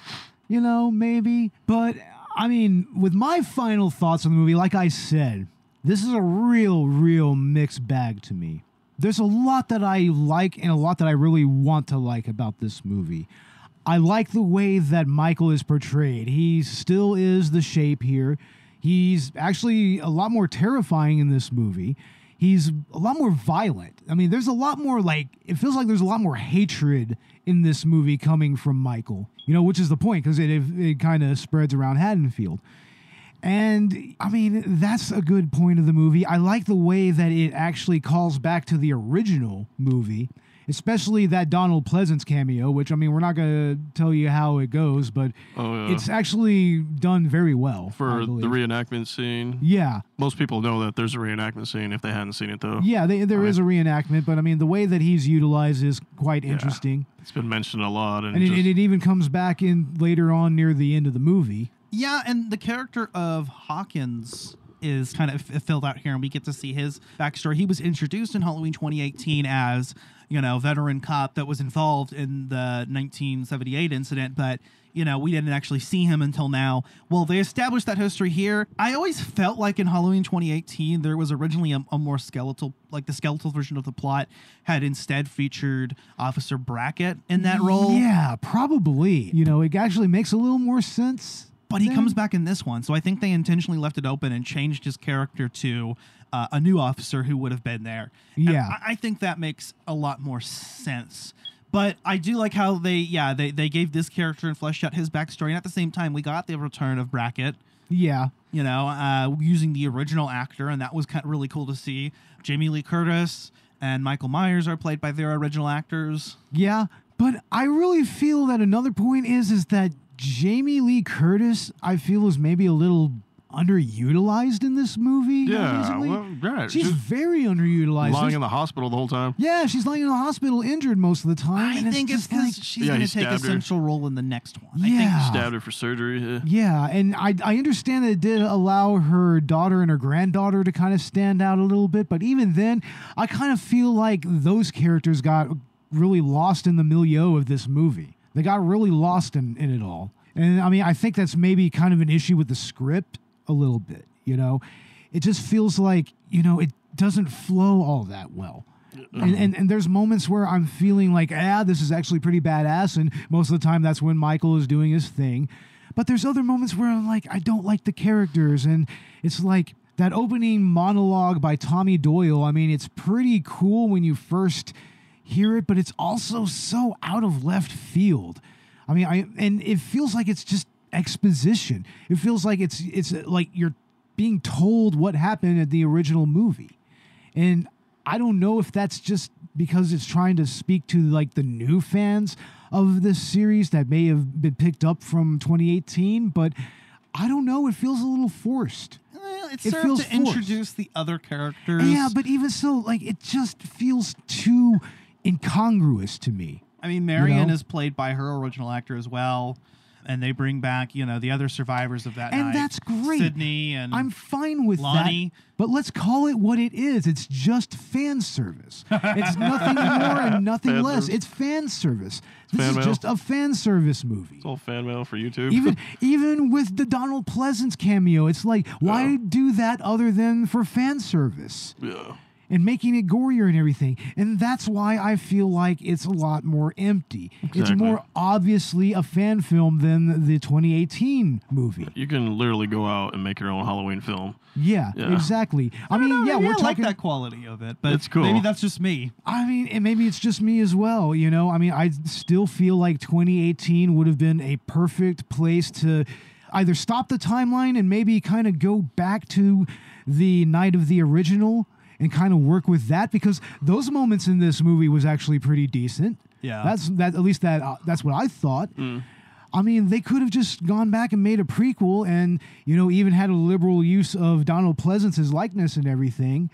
you know, maybe. But, I mean, with my final thoughts on the movie, like I said... This is a real mixed bag to me. There's a lot that I like and a lot that I really want to like about this movie. I like the way that Michael is portrayed. He still is the Shape here. He's actually a lot more terrifying in this movie. He's a lot more violent. I mean, there's a lot more, it feels like there's a lot more hatred in this movie coming from Michael, you know, which is the point because it kind of spreads around Haddonfield. And, I mean, that's a good point of the movie. I like the way that it actually calls back to the original movie, especially that Donald Pleasance cameo, which, I mean, we're not going to tell you how it goes, but it's actually done very well. For the reenactment scene? Yeah. Most people know that there's a reenactment scene if they hadn't seen it, though. Yeah, there is a reenactment, but, I mean, the way that he's utilized is quite interesting. It's been mentioned a lot. And it even comes back in later on near the end of the movie. Yeah, and the character of Hawkins is kind of filled out here, and we get to see his backstory. He was introduced in Halloween 2018 as, you know, veteran cop that was involved in the 1978 incident, but, you know, we didn't actually see him until now. Well, they established that history here. I always felt like in Halloween 2018, there was originally a more skeletal, like the skeletal version of the plot had instead featured Officer Brackett in that role. Yeah, probably. You know, it actually makes a little more sense. But he comes back in this one, so I think they intentionally left it open and changed his character to a new officer who would have been there. Yeah. And I think that makes a lot more sense. But I do like how they gave this character and fleshed out his backstory, and at the same time, we got the return of Brackett. Yeah. You know, using the original actor, and that was kind of really cool to see. Jamie Lee Curtis and Michael Myers are played by their original actors. Yeah, but I really feel that another point is that Jamie Lee Curtis, I feel, is maybe a little underutilized in this movie. Yeah, well, right. She's very underutilized. Lying in the hospital the whole time. Yeah, she's lying in the hospital injured most of the time. I think it's because she's going to take a central role in the next one. Yeah. I think he stabbed her for surgery. Yeah, and I understand that it did allow her daughter and her granddaughter to kind of stand out a little bit, but even then, I kind of feel like those characters got really lost in the milieu of this movie. They got really lost in it all. And I mean, I think that's maybe kind of an issue with the script a little bit, you know? It just feels like, you know, it doesn't flow all that well. And there's moments where I'm feeling like, this is actually pretty badass, and most of the time that's when Michael is doing his thing. But there's other moments where I'm like, I don't like the characters, and it's like that opening monologue by Tommy Doyle. I mean, it's pretty cool when you first hear it, but it's also so out of left field. I mean, and it feels like it's just exposition. It feels like it's like you're being told what happened at the original movie. And I don't know if that's just because it's trying to speak to like the new fans of this series that may have been picked up from 2018, but I don't know. It feels a little forced. It serves to introduce the other characters. Yeah, but even so, like, it just feels too incongruous to me. I mean, Marion is played by her original actor as well, and they bring back, you know, the other survivors of that night. And that's great. Sydney and I'm fine with Lonnie. that. But let's call it what it is. It's just fan service. It's nothing more and nothing less. It's fan service. This is just a fan service movie. It's all fan mail for YouTube. Even with the Donald Pleasance cameo, it's like, why do that other than for fan service? Yeah. And making it gorier and everything. And that's why I feel like it's a lot more empty. Exactly. It's more obviously a fan film than the 2018 movie. You can literally go out and make your own Halloween film. Yeah. Exactly. I mean, we're talking like that quality of it, but it's cool. Maybe that's just me. I mean, and maybe it's just me as well, you know? I mean, I still feel like 2018 would have been a perfect place to either stop the timeline and maybe kind of go back to the night of the original and kind of work with that, because those moments in this movie was actually pretty decent. Yeah. That's what I thought. I mean, they could have just gone back and made a prequel and, even had a liberal use of Donald Pleasance's likeness and everything.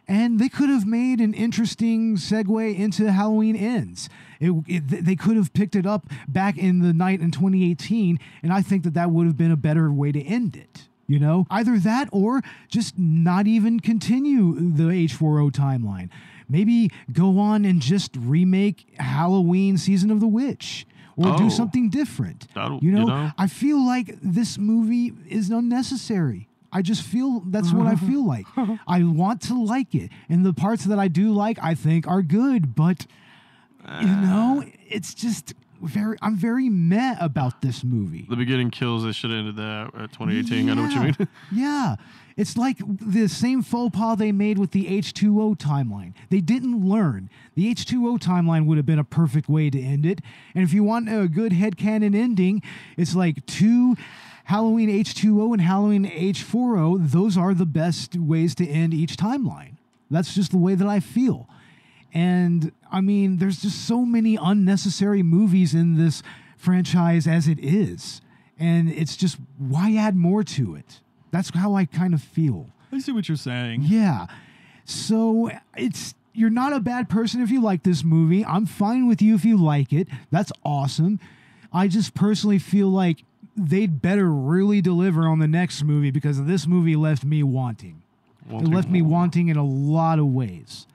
And they could have made an interesting segue into Halloween Ends. They could have picked it up back in the night in 2018, and I think that would have been a better way to end it. Either that or just not even continue the H4O timeline. Maybe go on and just remake Halloween Season of the Witch. Or do something different. I feel like this movie is unnecessary. I just feel that's what I feel like. I want to like it. And the parts that I do like, I think are good. But, it's just I'm very meh about this movie. The beginning kills. They should have ended that at 2018. I know what you mean. Yeah. It's like the same faux pas they made with the H2O timeline. They didn't learn. The H2O timeline would have been a perfect way to end it. And if you want a good headcanon ending, it's like 2 Halloween H2O and Halloween H4O. Those are the best ways to end each timeline. That's just the way that I feel. And, I mean, there's just so many unnecessary movies in this franchise as it is. And it's just, why add more to it? That's how I kind of feel. I see what you're saying. Yeah. So you're not a bad person if you like this movie. I'm fine with you if you like it. That's awesome. I just personally feel like they'd better really deliver on the next movie, because this movie left me wanting. It left me wanting in a lot of ways.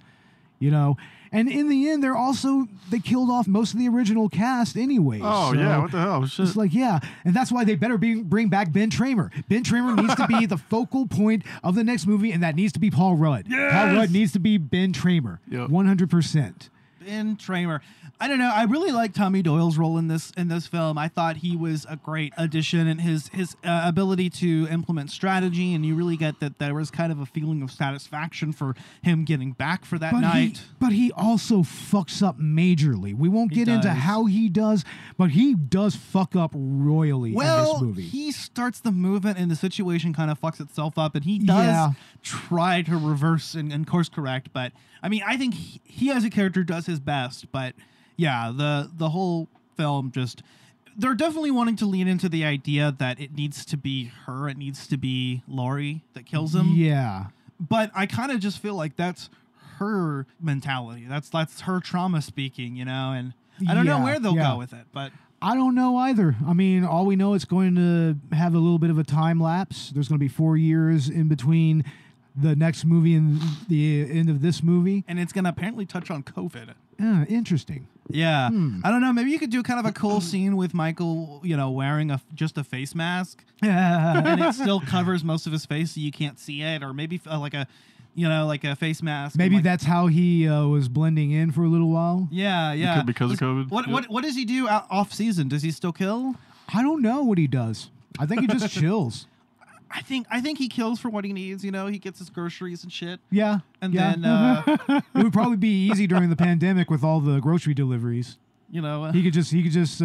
And in the end, they killed off most of the original cast anyway. Oh, so yeah, what the hell? Shit. It's like, yeah, and that's why they better bring back Ben Tramer. Ben Tramer needs to be the focal point of the next movie, and that needs to be Paul Rudd. Yes! Paul Rudd needs to be Ben Tramer, 100%. Ben Tramer. I don't know. I really like Tommy Doyle's role in this film. I thought he was a great addition, and his ability to implement strategy, and you really get that there was kind of a feeling of satisfaction for him getting back for that night. But he also fucks up majorly. We won't get into how he does, but he does fuck up royally in this movie. He starts the movement, and the situation kind of fucks itself up, and he does try to reverse and course correct. But I mean, I think he as a character does his best, but. Yeah, the whole film they're definitely wanting to lean into the idea that it needs to be her, it needs to be Laurie that kills him. Yeah. But I kind of just feel like that's her mentality. That's her trauma speaking, and I don't know where they'll go with it, but I don't know either. I mean, all we know, it's going to have a little bit of a time lapse. There's going to be 4 years in between the next movie and the end of this movie. And it's going to apparently touch on COVID. Interesting. Yeah. I don't know. Maybe you could do kind of a cool scene with Michael, wearing just a face mask. And it still covers most of his face so you can't see it. Or maybe like a face mask. Maybe that's how he was blending in for a little while. Yeah. Because of COVID. What does he do off season? Does he still kill? I don't know what he does. I think he just chills. I think he kills for what he needs. He gets his groceries and shit. Yeah, and then it would probably be easy during the pandemic with all the grocery deliveries. He could just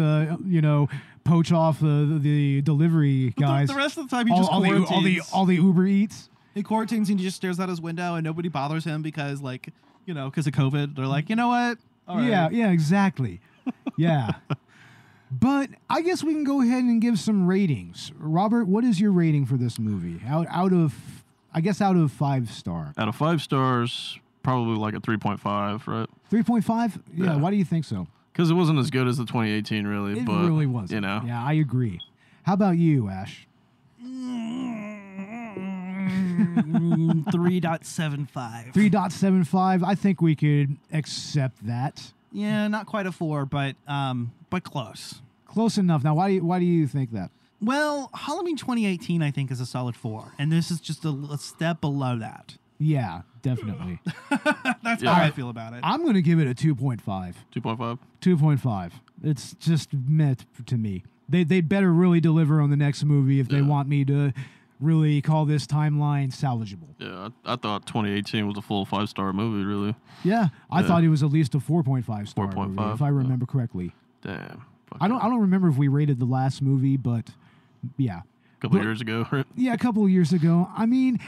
poach off the delivery guys. The rest of the time, he just quarantines. all the Uber Eats. He quarantines and he just stares out his window, and nobody bothers him because of COVID. They're like, you know what? All right. Yeah, exactly. Yeah. But I guess we can go ahead and give some ratings. Robert, what is your rating for this movie? Out of 5 star. Out of 5 stars, probably like a 3.5, right? 3.5? Yeah. Why do you think so? Because it wasn't as good as the 2018, really. It really wasn't. Yeah, I agree. How about you, Ash? 3.75. 3.75. I think we could accept that. Yeah, not quite a 4, but close. Close enough. Now, why do you think that? Well, Halloween 2018, I think, is a solid 4, and this is just a step below that. Yeah, definitely. That's how I feel about it. I'm going to give it a 2.5. 2.5? 2.5. It's just met to me. They'd better really deliver on the next movie if they want me to really call this timeline salvageable. Yeah, I thought 2018 was a full 5-star movie, really. Yeah, I thought it was at least a 4.5 star movie, if I remember correctly. Damn. I don't remember if we rated the last movie, but yeah. A couple years ago, right? Yeah, a couple of years ago. I mean,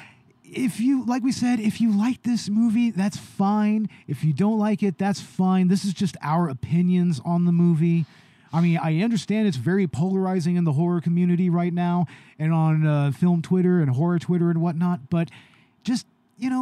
if you, like we said, if you like this movie, that's fine. If you don't like it, that's fine. This is just our opinions on the movie. I mean, I understand it's very polarizing in the horror community right now and on film Twitter and horror Twitter and whatnot, but just,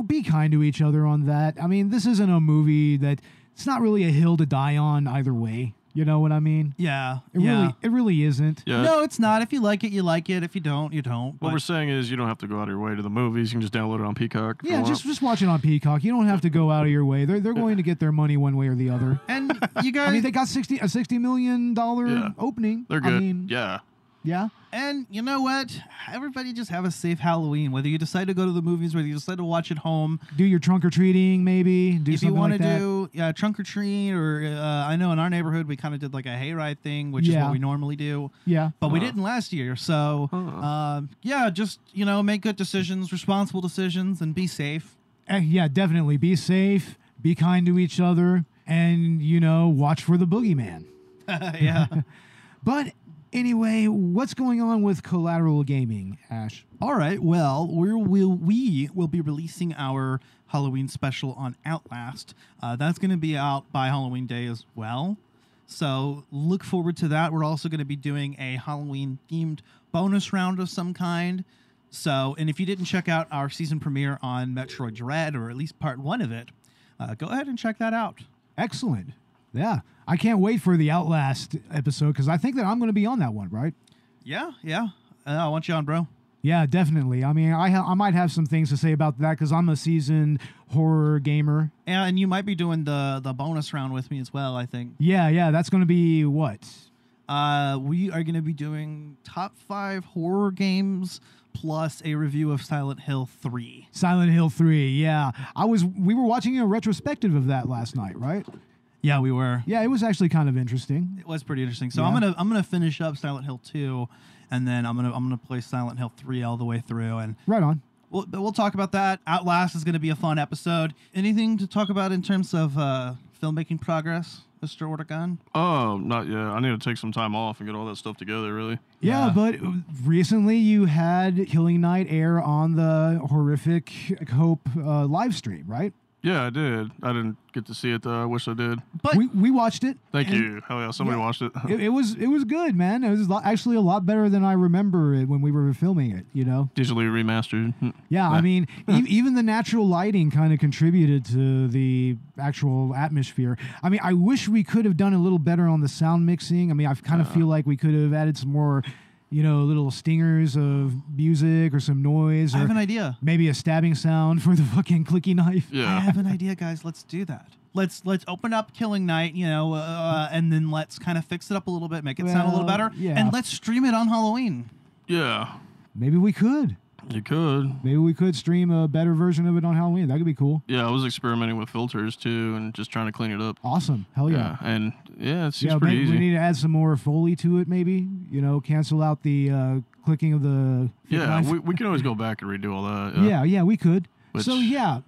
be kind to each other on that. I mean, this isn't a movie that, it's not really a hill to die on either way. You know what I mean? Yeah. It really isn't. Yeah. No, it's not. If you like it, you like it. If you don't, you don't. What we're saying is you don't have to go out of your way to the movies. You can just download it on Peacock. Yeah, just watch it on Peacock. You don't have to go out of your way. They're going to get their money one way or the other. And you guys, I mean, they got $60 million opening. They're good. I mean, yeah. Yeah. And you know what? Everybody just have a safe Halloween. Whether you decide to go to the movies, whether you decide to watch at home. Do your trunk or treating, maybe. If you want to do trunk or treat, or I know in our neighborhood we kind of did like a hayride thing, which is what we normally do. Yeah. But we didn't last year. So, just, make good decisions, responsible decisions, and be safe. Yeah, definitely. Be safe. Be kind to each other. And, watch for the boogeyman. Yeah. But anyway, what's going on with Collateral Gaming, Ash? All right. Well, we will be releasing our Halloween special on Outlast. That's going to be out by Halloween Day as well. So look forward to that. We're also going to be doing a Halloween-themed bonus round of some kind. So, and if you didn't check out our season premiere on Metroid Dread, or at least part 1 of it, go ahead and check that out. Excellent. Yeah. I can't wait for the Outlast episode because I think that I'm going to be on that one, right? Yeah. I want you on, bro. Yeah, definitely. I mean, I might have some things to say about that because I'm a seasoned horror gamer. And you might be doing the bonus round with me as well, I think. Yeah. That's going to be what? We are going to be doing top 5 horror games plus a review of Silent Hill 3. Silent Hill 3, yeah. We were watching a retrospective of that last night, right? Yeah, we were. Yeah, it was actually kind of interesting. It was pretty interesting. So I'm gonna finish up Silent Hill 2, and then I'm gonna play Silent Hill 3 all the way through. And right on. We'll talk about that. Outlast is gonna be a fun episode. Anything to talk about in terms of filmmaking progress, Mr. Ortegon? Oh, not yet. I need to take some time off and get all that stuff together, really. Yeah, but recently you had Killing Night air on the Horrific Hope live stream, right? Yeah, I did. I didn't get to see it, though. I wish I did. But we watched it. Thank you. Hell yeah, somebody watched it. It was good, man. It was actually a lot better than I remember it when we were filming it, Digitally remastered. Yeah, I mean, even the natural lighting kind of contributed to the actual atmosphere. I mean, I wish we could have done a little better on the sound mixing. I mean, I kind of feel like we could have added some more little stingers of music or some noise. I have an idea. Maybe a stabbing sound for the fucking clicky knife. Yeah. I have an idea, guys. Let's do that. Let's open up Killing Night, and then let's kind of fix it up a little bit, make it sound a little better, and let's stream it on Halloween. Yeah. Maybe we could. You could. Maybe we could stream a better version of it on Halloween. That could be cool. Yeah, I was experimenting with filters, too, and just trying to clean it up. Awesome. Hell yeah. And, it seems pretty easy. We need to add some more Foley to it, maybe. Cancel out the clicking of the... Yeah, we can always go back and redo all that. Yeah, we could. So,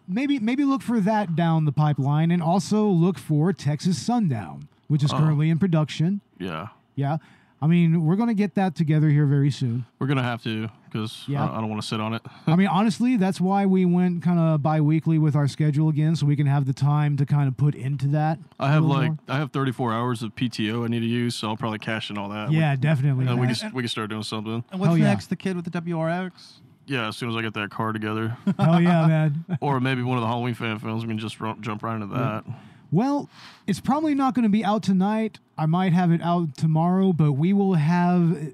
maybe look for that down the pipeline, and also look for Texas Sundown, which is currently in production. Yeah. Yeah. I mean, we're going to get that together here very soon. We're going to have to, because I don't want to sit on it. I mean, honestly, that's why we went kind of bi-weekly with our schedule again, so we can have the time to kind of put into that. I have 34 hours of PTO I need to use, so I'll probably cash in all that. Yeah, definitely. And we can start doing something. And what's next? The kid with the WRX? Yeah, as soon as I get that car together. Hell yeah, man. Or maybe one of the Halloween fan films, we can just jump right into that. Well, it's probably not going to be out tonight. I might have it out tomorrow, but we will have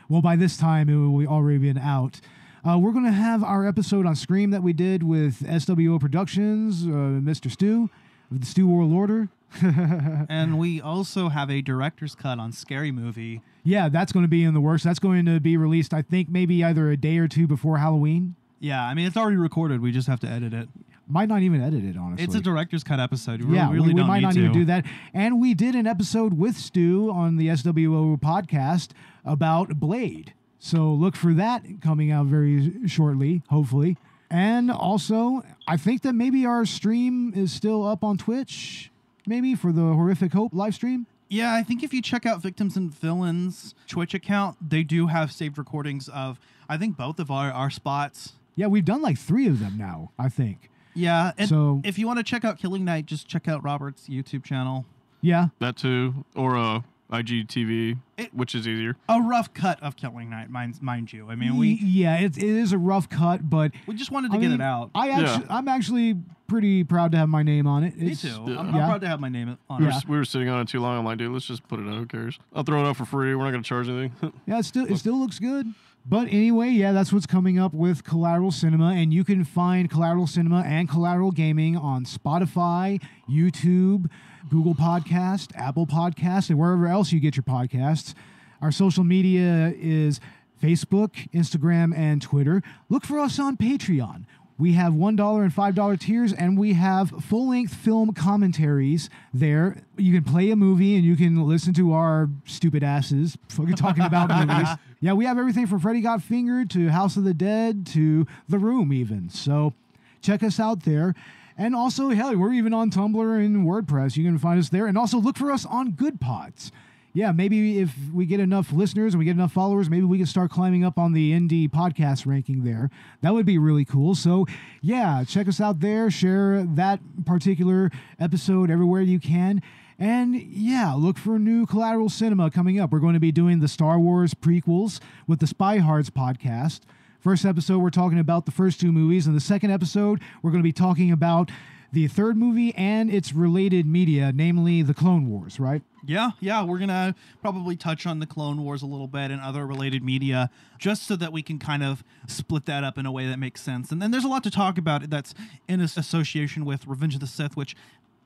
by this time it will already been out. We're going to have our episode on Scream that we did with SWO Productions, Mr. Stu, of the Stu World Order. And we also have a director's cut on Scary Movie. Yeah, that's going to be in the works. That's going to be released, I think, maybe either a day or two before Halloween. Yeah, I mean, it's already recorded. We just have to edit it. Might not even edit it, honestly. It's a director's cut episode. We might not even do that. And we did an episode with Stu on the SWO podcast about Blade. So look for that coming out very shortly, hopefully. And also, I think that maybe our stream is still up on Twitch, maybe for the Horrific Hope live stream. Yeah, I think if you check out Victims and Villains Twitch account, they do have saved recordings of, I think, both of our spots. Yeah, we've done like 3 of them now, I think. Yeah, and so, if you want to check out Killing Night, just check out Robert's YouTube channel. Yeah. That too, or IGTV, which is easier. A rough cut of Killing Night, mind you. I mean, it is a rough cut, but we just wanted to get it out. I'm actually pretty proud to have my name on it. Me too. Yeah. I'm proud to have my name on it. We were sitting on it too long. I'm like, dude, let's just put it out. Who cares? I'll throw it out for free. We're not going to charge anything. Yeah, it still looks good. But anyway, yeah, that's what's coming up with Collateral Cinema, and you can find Collateral Cinema and Collateral Gaming on Spotify, YouTube, Google Podcast, Apple Podcast, and wherever else you get your podcasts. Our social media is Facebook, Instagram, and Twitter. Look for us on Patreon. We have $1 and $5 tiers, and we have full-length film commentaries there. You can play a movie, and you can listen to our stupid asses fucking talking about movies. Yeah, we have everything from Freddy Got Fingered to House of the Dead to The Room even. So check us out there. And also, hell, we're even on Tumblr and WordPress. You can find us there. And also look for us on Good Pods. Yeah, maybe if we get enough listeners and we get enough followers, maybe we can start climbing up on the indie podcast ranking there. That would be really cool. So, yeah, check us out there. Share that particular episode everywhere you can. And, yeah, look for new Collateral Cinema coming up. We're going to be doing the Star Wars prequels with the Spy Hards podcast. First episode, we're talking about the first 2 movies. And the second episode, we're going to be talking about the third movie and its related media, namely the Clone Wars, right? Yeah, we're going to probably touch on the Clone Wars a little bit and other related media, just so that we can kind of split that up in a way that makes sense. And then there's a lot to talk about that's in association with Revenge of the Sith, which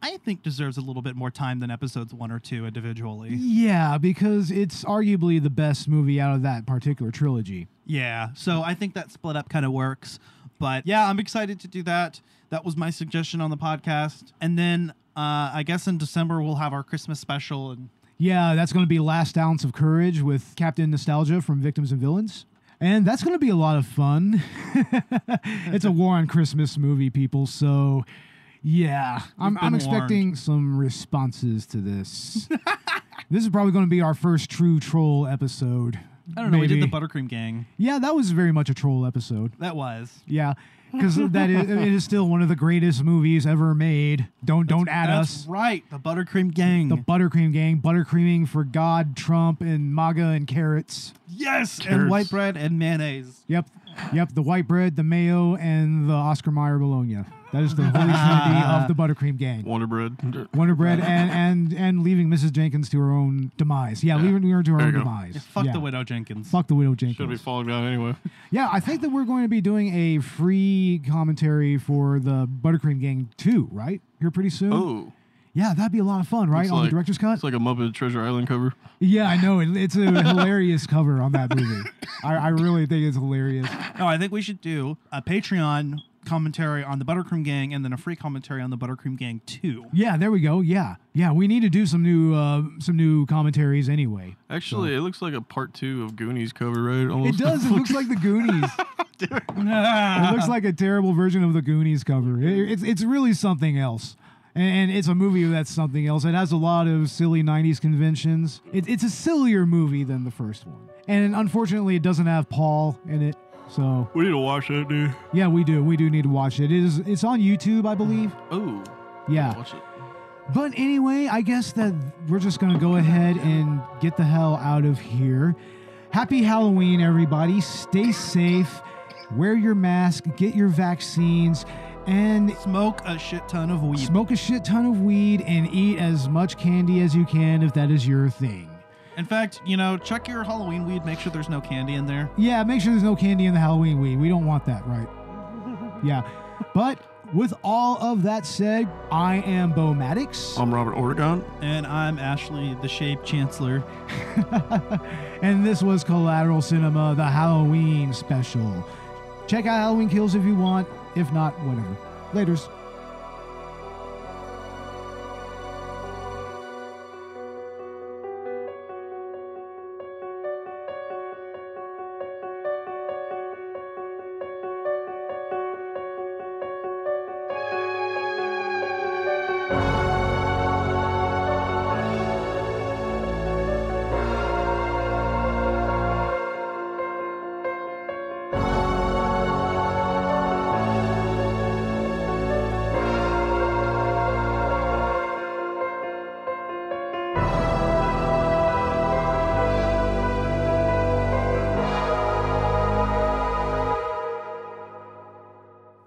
I think deserves a little bit more time than episodes 1 or 2 individually. Yeah, because it's arguably the best movie out of that particular trilogy. Yeah, so I think that split up kind of works. But yeah, I'm excited to do that. That was my suggestion on the podcast. And then I guess in December we'll have our Christmas special. And yeah, that's going to be Last Ounce of Courage with Captain Nostalgia from Victims and Villains. And that's going to be a lot of fun. It's a War on Christmas movie, people. So yeah, I'm expecting some responses to this. This is probably going to be our first true troll episode. I don't know. Maybe. We did the Buttercream Gang. Yeah, that was very much a troll episode. That was. Yeah, because it is still one of the greatest movies ever made. Don't add us. That's right. The Buttercream Gang. The Buttercream Gang. Buttercreaming for God, Trump, and MAGA and carrots. Yes, and white bread and mayonnaise. Yep. The white bread, the mayo, and the Oscar Mayer bologna. That is the holy trinity of the Buttercream Gang. Wonder Bread, and leaving Mrs. Jenkins to her own demise. Yeah, leaving her to her own demise. Yeah, fuck the Widow Jenkins. Fuck the Widow Jenkins. Should be falling down anyway. Yeah, I think that we're going to be doing a free commentary for the Buttercream Gang 2, right? Here pretty soon. Oh. Yeah, that'd be a lot of fun, right? On the director's cut? It's like a Muppet Treasure Island cover. Yeah, I know. It's a hilarious cover on that movie. I really think it's hilarious. No, I think we should do a Patreon commentary on the Buttercream Gang and then a free commentary on the Buttercream Gang 2. Yeah, there we go. Yeah, we need to do some new commentaries anyway. Actually, It looks like a part 2 of Goonies cover, right? Almost. It does. It looks like the Goonies. It looks like a terrible version of the Goonies cover. It's really something else. And it's a movie that's something else. It has a lot of silly 90s conventions. It's a sillier movie than the first one. And unfortunately, it doesn't have Paul in it. So we need to watch that, dude. Yeah, we do. We do need to watch it. It's on YouTube, I believe. Oh. Yeah. Watch it. But anyway, I guess that we're just going to go ahead and get the hell out of here. Happy Halloween, everybody. Stay safe. Wear your mask. Get your vaccines. And smoke a shit ton of weed. Smoke a shit ton of weed and eat as much candy as you can if that is your thing. In fact, check your Halloween weed. Make sure there's no candy in there. Yeah, make sure there's no candy in the Halloween weed. We don't want that, right? Yeah. But with all of that said, I am Beau Maddox. I'm Robert Oregon. And I'm Ashley, the Shape Chancellor. And this was Collateral Cinema, the Halloween Special. Check out Halloween Kills if you want. If not, whatever. Laters.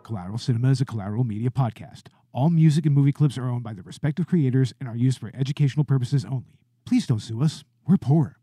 Collateral Cinema is a Collateral Media podcast. All music and movie clips are owned by their respective creators and are used for educational purposes only. Please don't sue us. We're poor.